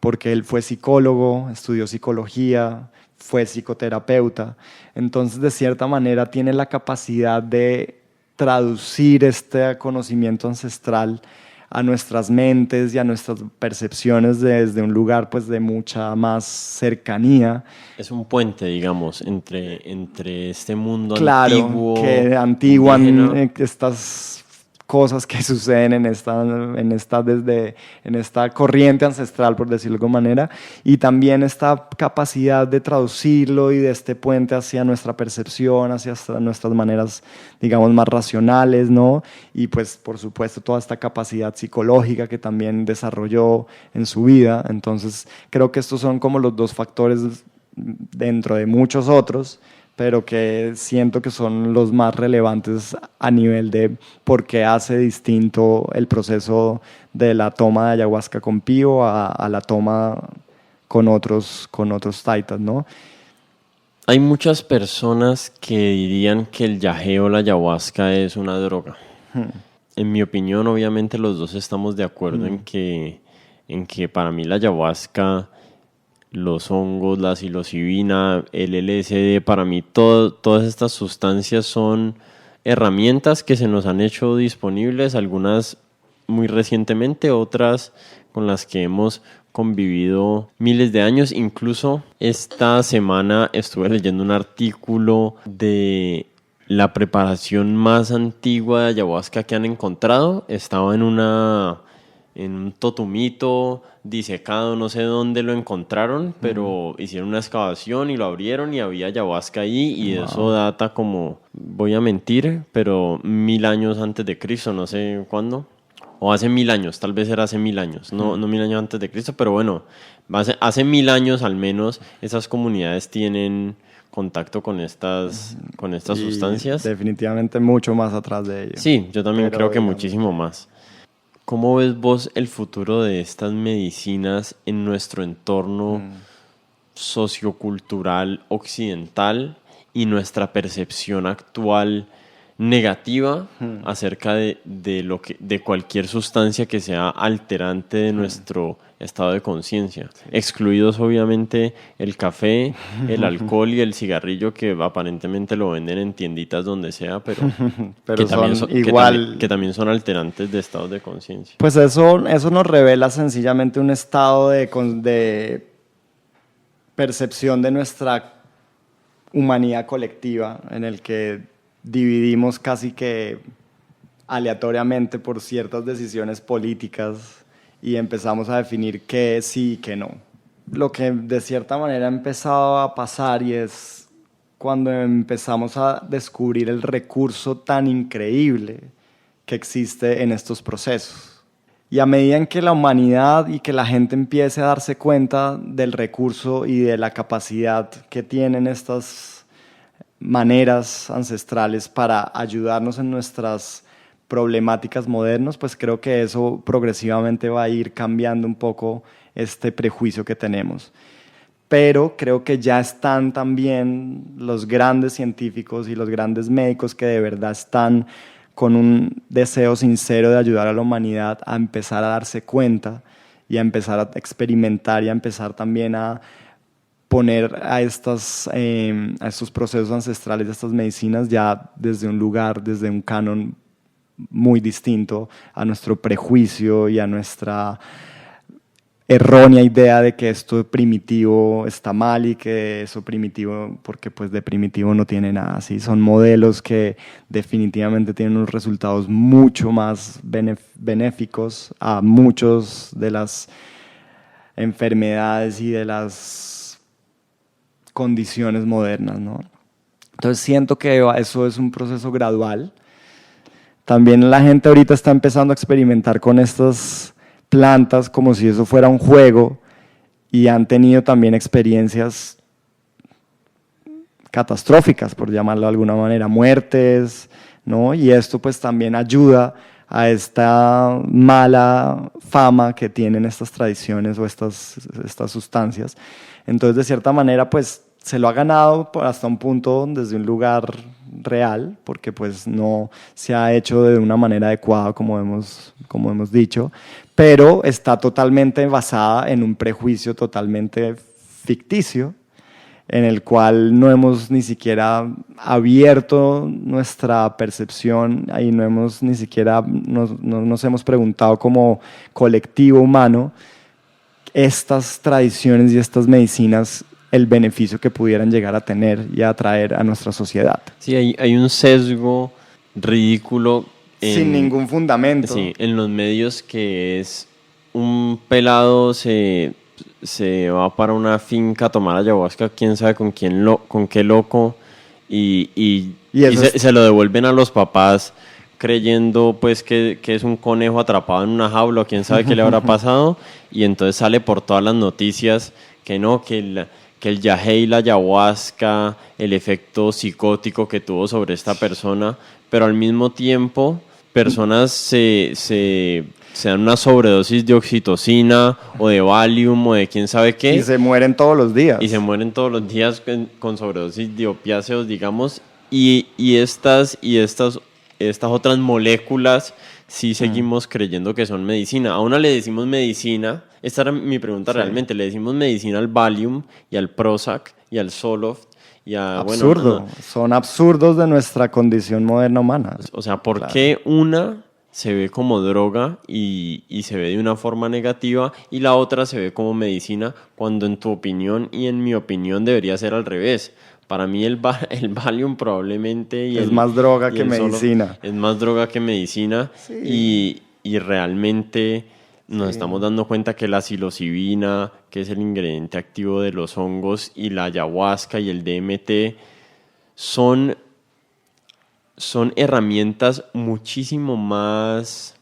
porque él fue psicólogo, estudió psicología, fue psicoterapeuta. Entonces, de cierta manera, tiene la capacidad de traducir este conocimiento ancestral a nuestras mentes y a nuestras percepciones desde un lugar pues de mucha más cercanía. Es un puente, digamos, entre este mundo antiguo, que antiguan estas cosas que suceden en esta corriente ancestral, por decirlo de alguna manera, y también esta capacidad de traducirlo y de este puente hacia nuestra percepción, hacia nuestras maneras, digamos, más racionales, ¿no? Y pues, por supuesto, toda esta capacidad psicológica que también desarrolló en su vida. Entonces, creo que estos son como los dos factores dentro de muchos otros, pero que siento que son los más relevantes a nivel de por qué hace distinto el proceso de la toma de ayahuasca con Pío a la toma con otros taitas, ¿no? Hay muchas personas que dirían que el yagé o la ayahuasca es una droga. En mi opinión, obviamente los dos estamos de acuerdo en que para mí la ayahuasca, los hongos, la psilocibina, el LSD, para mí todas estas sustancias son herramientas que se nos han hecho disponibles, algunas muy recientemente, otras con las que hemos convivido miles de años. Incluso esta semana estuve leyendo un artículo de la preparación más antigua de ayahuasca que han encontrado. Estaba en un totumito disecado, no sé dónde lo encontraron, pero hicieron una excavación y lo abrieron y había ayahuasca ahí, y eso data como, voy a mentir, pero 1000 años antes de Cristo, no sé cuándo, o hace 1000 años, tal vez era hace 1000 años, no 1000 años antes de Cristo, pero bueno, hace 1000 años al menos esas comunidades tienen contacto con estas sustancias. Definitivamente mucho más atrás de ello. Sí, yo también creo que muchísimo más. ¿Cómo ves vos el futuro de estas medicinas en nuestro entorno sociocultural occidental y nuestra percepción actual negativa acerca de cualquier sustancia que sea alterante de nuestro estado de conciencia, excluidos obviamente el café, el alcohol y el cigarrillo, que aparentemente lo venden en tienditas donde sea, pero que, también igual... que también son alterantes de estados de conciencia. Pues eso nos revela sencillamente un estado de percepción de nuestra humanidad colectiva, en el que dividimos casi que aleatoriamente por ciertas decisiones políticas y empezamos a definir qué sí y qué no. Lo que de cierta manera ha empezado a pasar, y es cuando empezamos a descubrir el recurso tan increíble que existe en estos procesos. Y a medida en que la humanidad y que la gente empiece a darse cuenta del recurso y de la capacidad que tienen estas maneras ancestrales para ayudarnos en nuestras problemáticas modernas, pues creo que eso progresivamente va a ir cambiando un poco este prejuicio que tenemos. Pero creo que ya están también los grandes científicos y los grandes médicos que de verdad están con un deseo sincero de ayudar a la humanidad a empezar a darse cuenta y a empezar a experimentar y a empezar también a poner a estos procesos ancestrales, de estas medicinas, ya desde un lugar, desde un canon muy distinto a nuestro prejuicio y a nuestra errónea idea de que esto primitivo está mal y que eso primitivo, porque pues de primitivo no tiene nada, ¿sí? Son modelos que definitivamente tienen unos resultados mucho más benéficos a muchos de las enfermedades y de las condiciones modernas, ¿no? Entonces siento que eso es un proceso gradual. También la gente ahorita está empezando a experimentar con estas plantas como si eso fuera un juego, y han tenido también experiencias catastróficas, por llamarlo de alguna manera, muertes, ¿no? Y esto pues también ayuda a esta mala fama que tienen estas tradiciones o estas sustancias. Entonces, de cierta manera, pues se lo ha ganado hasta un punto desde un lugar real, porque pues no se ha hecho de una manera adecuada, como hemos dicho, pero está totalmente basada en un prejuicio totalmente ficticio, en el cual no hemos ni siquiera abierto nuestra percepción y no hemos ni siquiera nos hemos preguntado como colectivo humano estas tradiciones y estas medicinas, el beneficio que pudieran llegar a tener y a traer a nuestra sociedad. Sí, hay un sesgo ridículo sin ningún fundamento. Sí, en los medios, que es un pelado se va para una finca a tomar ayahuasca, quién sabe con qué loco, y se lo devuelven a los papás creyendo pues que es un conejo atrapado en una jaula, o quién sabe qué le habrá pasado, y entonces sale por todas las noticias que no, que el yagé y la ayahuasca, el efecto psicótico que tuvo sobre esta persona, pero al mismo tiempo personas se dan una sobredosis de oxitocina o de Valium o de quién sabe qué. Y se mueren todos los días. Y se mueren todos los días con sobredosis de opiáceos, digamos, y estas otras moléculas sí seguimos creyendo que son medicina. A una le decimos medicina, esta era mi pregunta realmente, le decimos medicina al Valium y al Prozac y al Zoloft. Absurdo, son absurdos de nuestra condición moderna humana. O sea, ¿por qué una se ve como droga y se ve de una forma negativa y la otra se ve como medicina, cuando en tu opinión y en mi opinión debería ser al revés? Para mí el Valium probablemente es más droga que medicina. Es más droga que medicina, sí. Y realmente nos estamos dando cuenta que la psilocibina, que es el ingrediente activo de los hongos, y la ayahuasca y el DMT son herramientas muchísimo más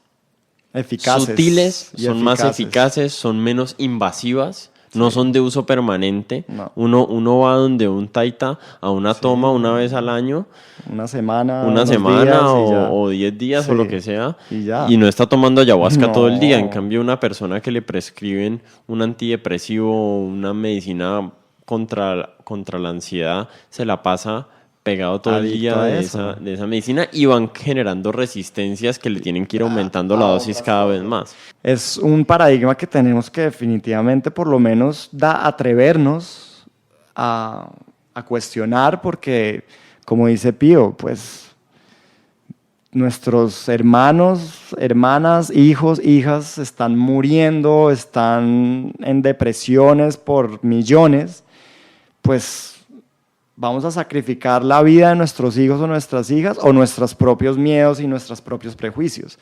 eficaces, sutiles, son más eficaces, son menos invasivas. No son de uso permanente. No. Uno va donde un taita a una toma una vez al año. Una semana o 10 días o lo que sea. Y no está tomando ayahuasca todo el día. En cambio, una persona que le prescriben un antidepresivo o una medicina contra la ansiedad se la pasa pegado todo el Adicto día a de eso. de esa medicina y van generando resistencias que le tienen que ir aumentando la dosis cada vez más. Es un paradigma que tenemos que definitivamente por lo menos atrevernos a cuestionar porque, como dice Pío, pues nuestros hermanos, hermanas, hijos, hijas están muriendo, están en depresiones por millones, pues vamos a sacrificar la vida de nuestros hijos o nuestras hijas o nuestros propios miedos y nuestros propios prejuicios,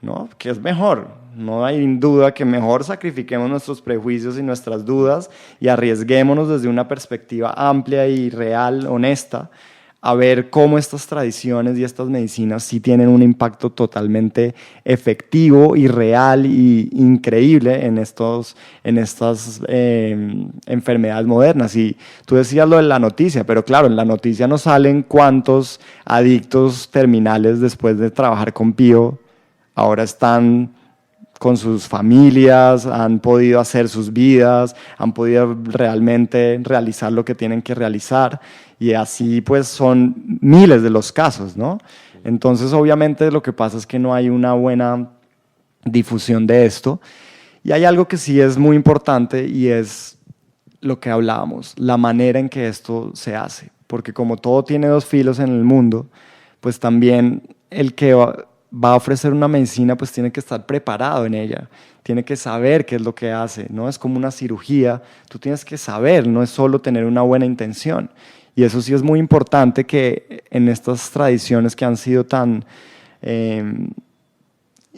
¿no? Que es mejor, no hay duda que mejor sacrifiquemos nuestros prejuicios y nuestras dudas y arriesguémonos desde una perspectiva amplia y real, honesta, a ver cómo estas tradiciones y estas medicinas sí tienen un impacto totalmente efectivo y real y increíble en estas enfermedades modernas. Y tú decías lo de la noticia, pero claro, en la noticia no salen cuántos adictos terminales después de trabajar con Pío ahora están con sus familias, han podido hacer sus vidas, han podido realmente realizar lo que tienen que realizar y así pues son miles de los casos, ¿no? Entonces obviamente lo que pasa es que no hay una buena difusión de esto y hay algo que sí es muy importante y es lo que hablábamos, la manera en que esto se hace, porque como todo tiene dos filos en el mundo, pues también el que va a ofrecer una medicina, pues tiene que estar preparado en ella, tiene que saber qué es lo que hace, ¿no? Es como una cirugía, tú tienes que saber, no es solo tener una buena intención. Y eso sí es muy importante que en estas tradiciones que han sido tan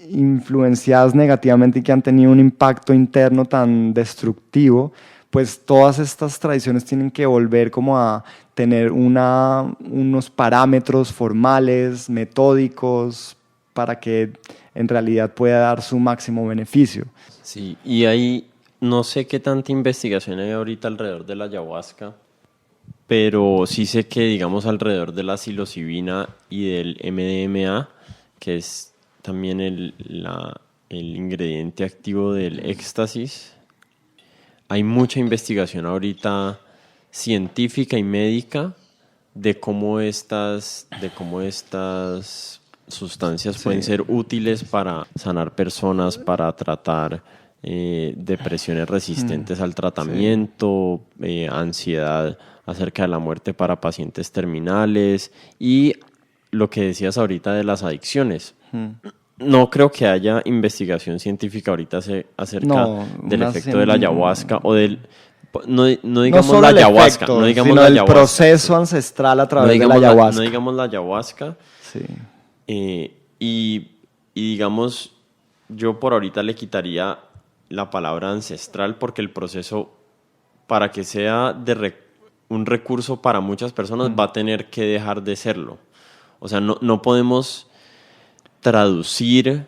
influenciadas negativamente y que han tenido un impacto interno tan destructivo, pues todas estas tradiciones tienen que volver como a tener unos parámetros formales, metódicos, para que en realidad pueda dar su máximo beneficio. Sí, y ahí no sé qué tanta investigación hay ahorita alrededor de la ayahuasca, pero sí sé que, digamos, alrededor de la psilocibina y del MDMA, que es también el ingrediente activo del éxtasis, hay mucha investigación ahorita científica y médica de cómo estas sustancias pueden ser útiles para sanar personas, para tratar depresiones resistentes al tratamiento, ansiedad acerca de la muerte para pacientes terminales y lo que decías ahorita de las adicciones. No creo que haya investigación científica ahorita acerca del efecto de la ayahuasca o del... No digamos solo la el ayahuasca, efecto, no digamos sino la el ayahuasca. proceso ancestral a través de la No ayahuasca. digamos la ayahuasca. Sí. Y digamos, yo por ahorita le quitaría la palabra ancestral porque el proceso, para que sea un recurso para muchas personas, va a tener que dejar de serlo. O sea, no podemos traducir...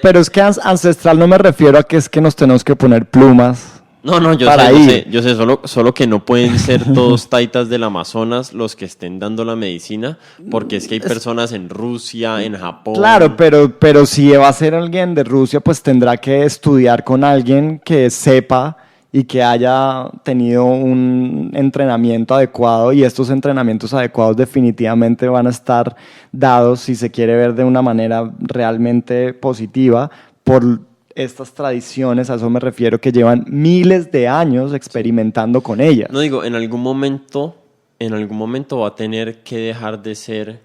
Pero es que ancestral no me refiero a que es que nos tenemos que poner plumas. No, para ir. yo sé, solo que no pueden ser todos taitas del Amazonas los que estén dando la medicina, porque es que hay personas en Rusia, en Japón... Claro, pero si va a ser alguien de Rusia, pues tendrá que estudiar con alguien que sepa y que haya tenido un entrenamiento adecuado, y estos entrenamientos adecuados definitivamente van a estar dados, si se quiere ver de una manera realmente positiva, por estas tradiciones, a eso me refiero, que llevan miles de años experimentando con ellas. No digo, en algún momento va a tener que dejar de ser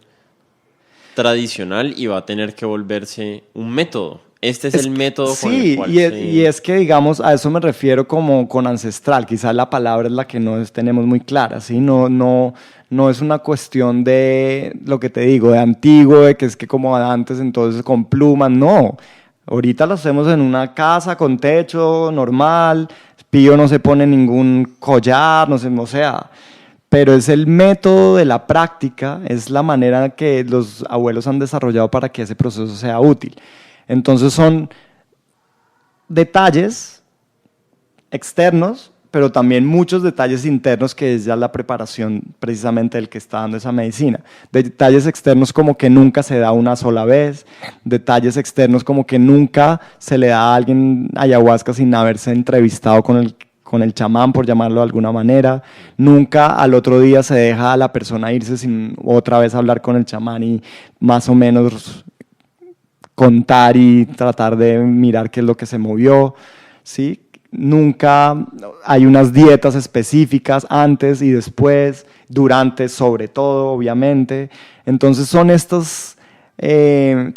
tradicional y va a tener que volverse un método. Este es el método con el cual y es que, digamos, a eso me refiero como con ancestral. Quizás la palabra es la que no tenemos muy clara, ¿sí? No es una cuestión de, lo que te digo, de antiguo, de que es que como antes, entonces con plumas, no. Ahorita lo hacemos en una casa con techo normal, Pío no se pone ningún collar, no sé, o sea, pero es el método de la práctica, es la manera que los abuelos han desarrollado para que ese proceso sea útil. Entonces son detalles externos, pero también muchos detalles internos, que es ya la preparación precisamente del que está dando esa medicina. Detalles externos como que nunca se da una sola vez, detalles externos como que nunca se le da a alguien ayahuasca sin haberse entrevistado con con el chamán, por llamarlo de alguna manera. Nunca al otro día se deja a la persona irse sin otra vez hablar con el chamán y más o menos contar y tratar de mirar qué es lo que se movió, ¿sí? Nunca hay unas dietas específicas antes y después, durante sobre todo, obviamente. Entonces son estas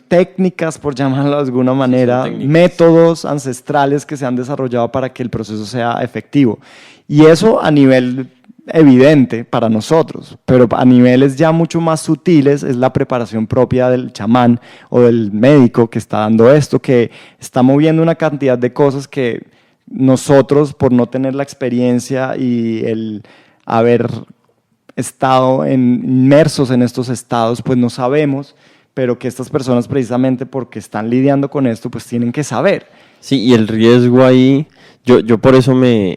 técnicas, por llamarlo de alguna manera, métodos ancestrales que se han desarrollado para que el proceso sea efectivo. Y eso a nivel evidente para nosotros, pero a niveles ya mucho más sutiles es la preparación propia del chamán o del médico que está dando esto, que está moviendo una cantidad de cosas que nosotros, por no tener la experiencia y el haber estado inmersos en estos estados, pues no sabemos, pero que estas personas precisamente porque están lidiando con esto, pues tienen que saber. Sí, y el riesgo ahí, yo por eso me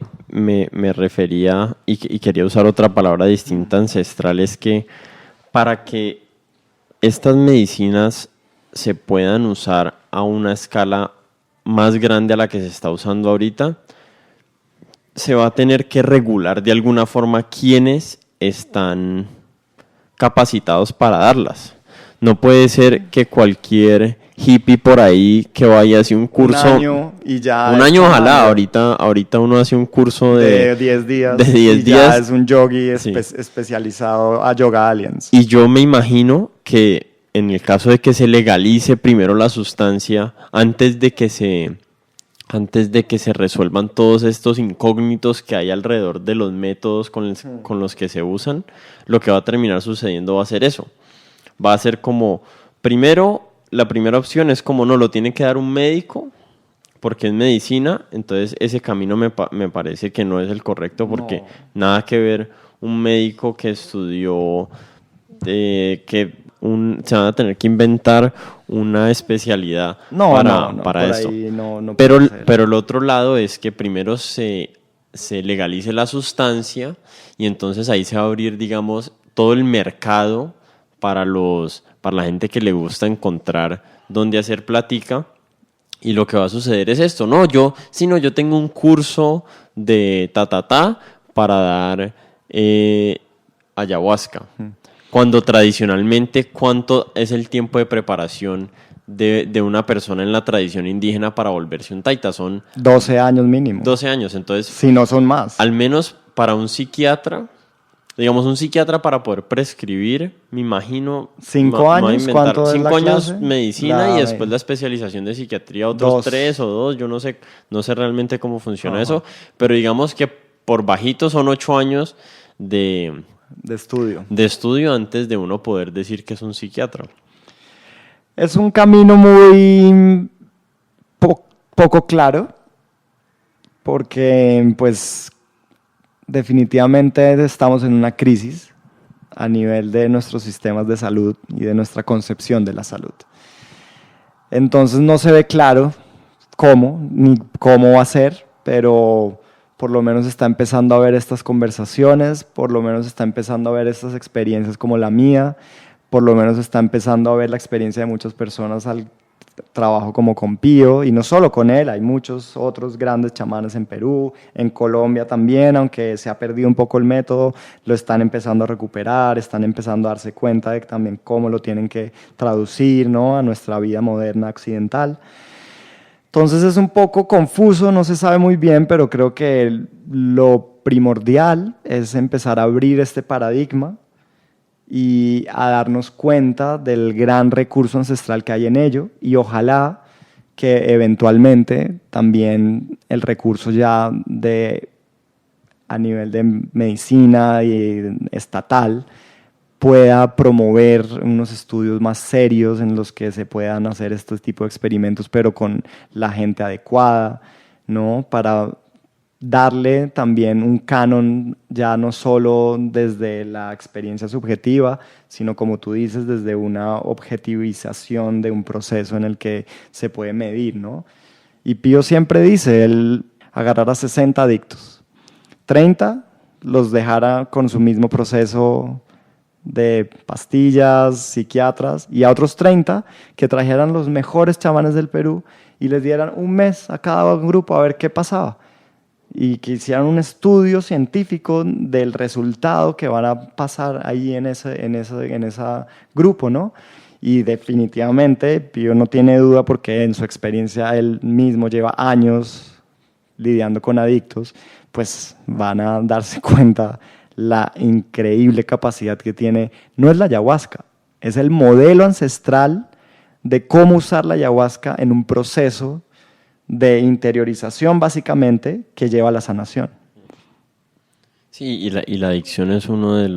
refería y quería usar otra palabra distinta, ancestral, es que para que estas medicinas se puedan usar a una escala más grande a la que se está usando ahorita, se va a tener que regular de alguna forma quiénes están capacitados para darlas. No puede ser que cualquier hippie por ahí que vaya a hacer un curso. Un año y ya. Un año, ojalá. Ahorita uno hace un curso de 10 días. De 10 días. Ya es un yogi especializado a Yoga Alliance. Y yo me imagino que en el caso de que se legalice primero la sustancia, antes de que se resuelvan todos estos incógnitos que hay alrededor de los métodos con los que se usan, lo que va a terminar sucediendo va a ser eso. Va a ser como, primero, la primera opción es como no, lo tiene que dar un médico, porque es medicina, entonces ese camino me parece que no es el correcto, porque nada que ver un médico que estudió, se van a tener que inventar una especialidad para esto. Pero el otro lado es que primero se legalice la sustancia y entonces ahí se va a abrir, digamos, todo el mercado para la gente que le gusta encontrar dónde hacer plática. Y lo que va a suceder es esto, yo tengo un curso de para dar ayahuasca. Cuando tradicionalmente, ¿cuánto es el tiempo de preparación de una persona en la tradición indígena para volverse un taita? Son 12 años mínimo. 12 años, entonces... Si no son más. Al menos para un psiquiatra, digamos un psiquiatra para poder prescribir, me imagino... 5 años, ¿cuánto es 5 la años clase? medicina y después la especialización de psiquiatría, otros 3 o 2, yo no sé realmente cómo funciona eso, pero digamos que por bajito son 8 años de estudio antes de uno poder decir que es un psiquiatra. Es un camino muy poco claro, porque pues definitivamente estamos en una crisis a nivel de nuestros sistemas de salud y de nuestra concepción de la salud. Entonces no se ve claro cómo, ni cómo va a ser, pero por lo menos está empezando a ver estas conversaciones, por lo menos está empezando a ver estas experiencias como la mía, por lo menos está empezando a ver la experiencia de muchas personas al trabajo como con Pío, y no solo con él, hay muchos otros grandes chamanes en Perú, en Colombia también, aunque se ha perdido un poco el método, lo están empezando a recuperar, están empezando a darse cuenta de también cómo lo tienen que traducir, a nuestra vida moderna occidental. Entonces es un poco confuso, no se sabe muy bien, pero creo que lo primordial es empezar a abrir este paradigma y a darnos cuenta del gran recurso ancestral que hay en ello, y ojalá que eventualmente también el recurso ya a nivel de medicina y estatal pueda promover unos estudios más serios en los que se puedan hacer este tipo de experimentos, pero con la gente adecuada, para darle también un canon ya no solo desde la experiencia subjetiva, sino como tú dices, desde una objetivización de un proceso en el que se puede medir, Y Pío siempre dice, él agarrara 60 adictos, 30 los dejara con su mismo proceso de pastillas, psiquiatras, y a otros 30 que trajeran los mejores chamanes del Perú y les dieran un mes a cada grupo a ver qué pasaba. y que hicieran un estudio científico del resultado que van a pasar ahí en ese grupo, ¿no? Y definitivamente Pío no tiene duda porque en su experiencia él mismo lleva años lidiando con adictos, pues van a darse cuenta la increíble capacidad que tiene. No es la ayahuasca, es el modelo ancestral de cómo usar la ayahuasca en un proceso de interiorización básicamente que lleva a la sanación. Sí, y la adicción es uno de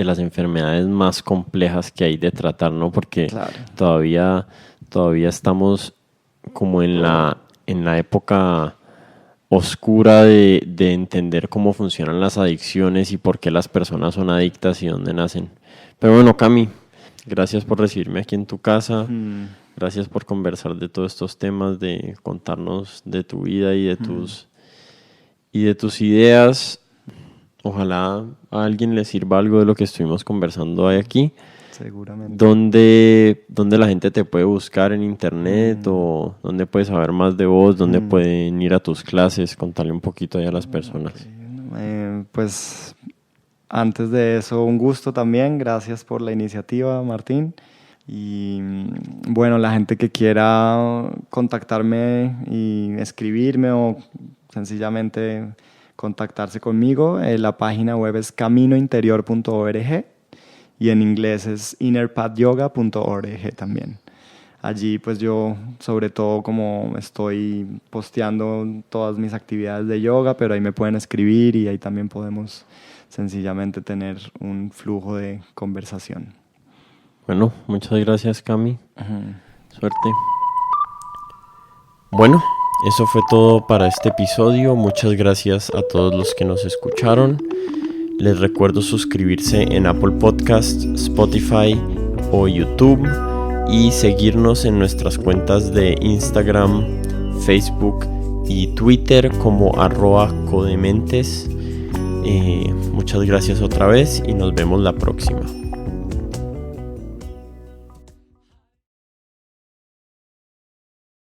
las enfermedades más complejas que hay de tratar, ¿no? Porque Claro. todavía estamos como en la época oscura de entender cómo funcionan las adicciones y por qué las personas son adictas y dónde nacen. Pero bueno, Cami, gracias por recibirme aquí en tu casa. Gracias por conversar de todos estos temas, de contarnos de tu vida y de tus ideas. Ojalá a alguien le sirva algo de lo que estuvimos conversando hoy aquí. Seguramente. ¿Dónde la gente te puede buscar en internet o dónde puedes saber más de vos? ¿Dónde pueden ir a tus clases? Contarle un poquito ahí a las personas. Pues antes de eso, un gusto también. Gracias por la iniciativa, Martín. Y bueno, la gente que quiera contactarme y escribirme o sencillamente contactarse conmigo, la página web es caminointerior.org y en inglés es innerpathyoga.org también. Allí pues yo sobre todo como estoy posteando todas mis actividades de yoga, pero ahí me pueden escribir y ahí también podemos sencillamente tener un flujo de conversación. Bueno, muchas gracias, Cami. Suerte. Bueno, eso fue todo para este episodio. Muchas gracias a todos los que nos escucharon. Les recuerdo suscribirse en Apple Podcasts, Spotify o YouTube y seguirnos en nuestras cuentas de Instagram, Facebook y Twitter como @codementes. Muchas gracias otra vez y nos vemos la próxima.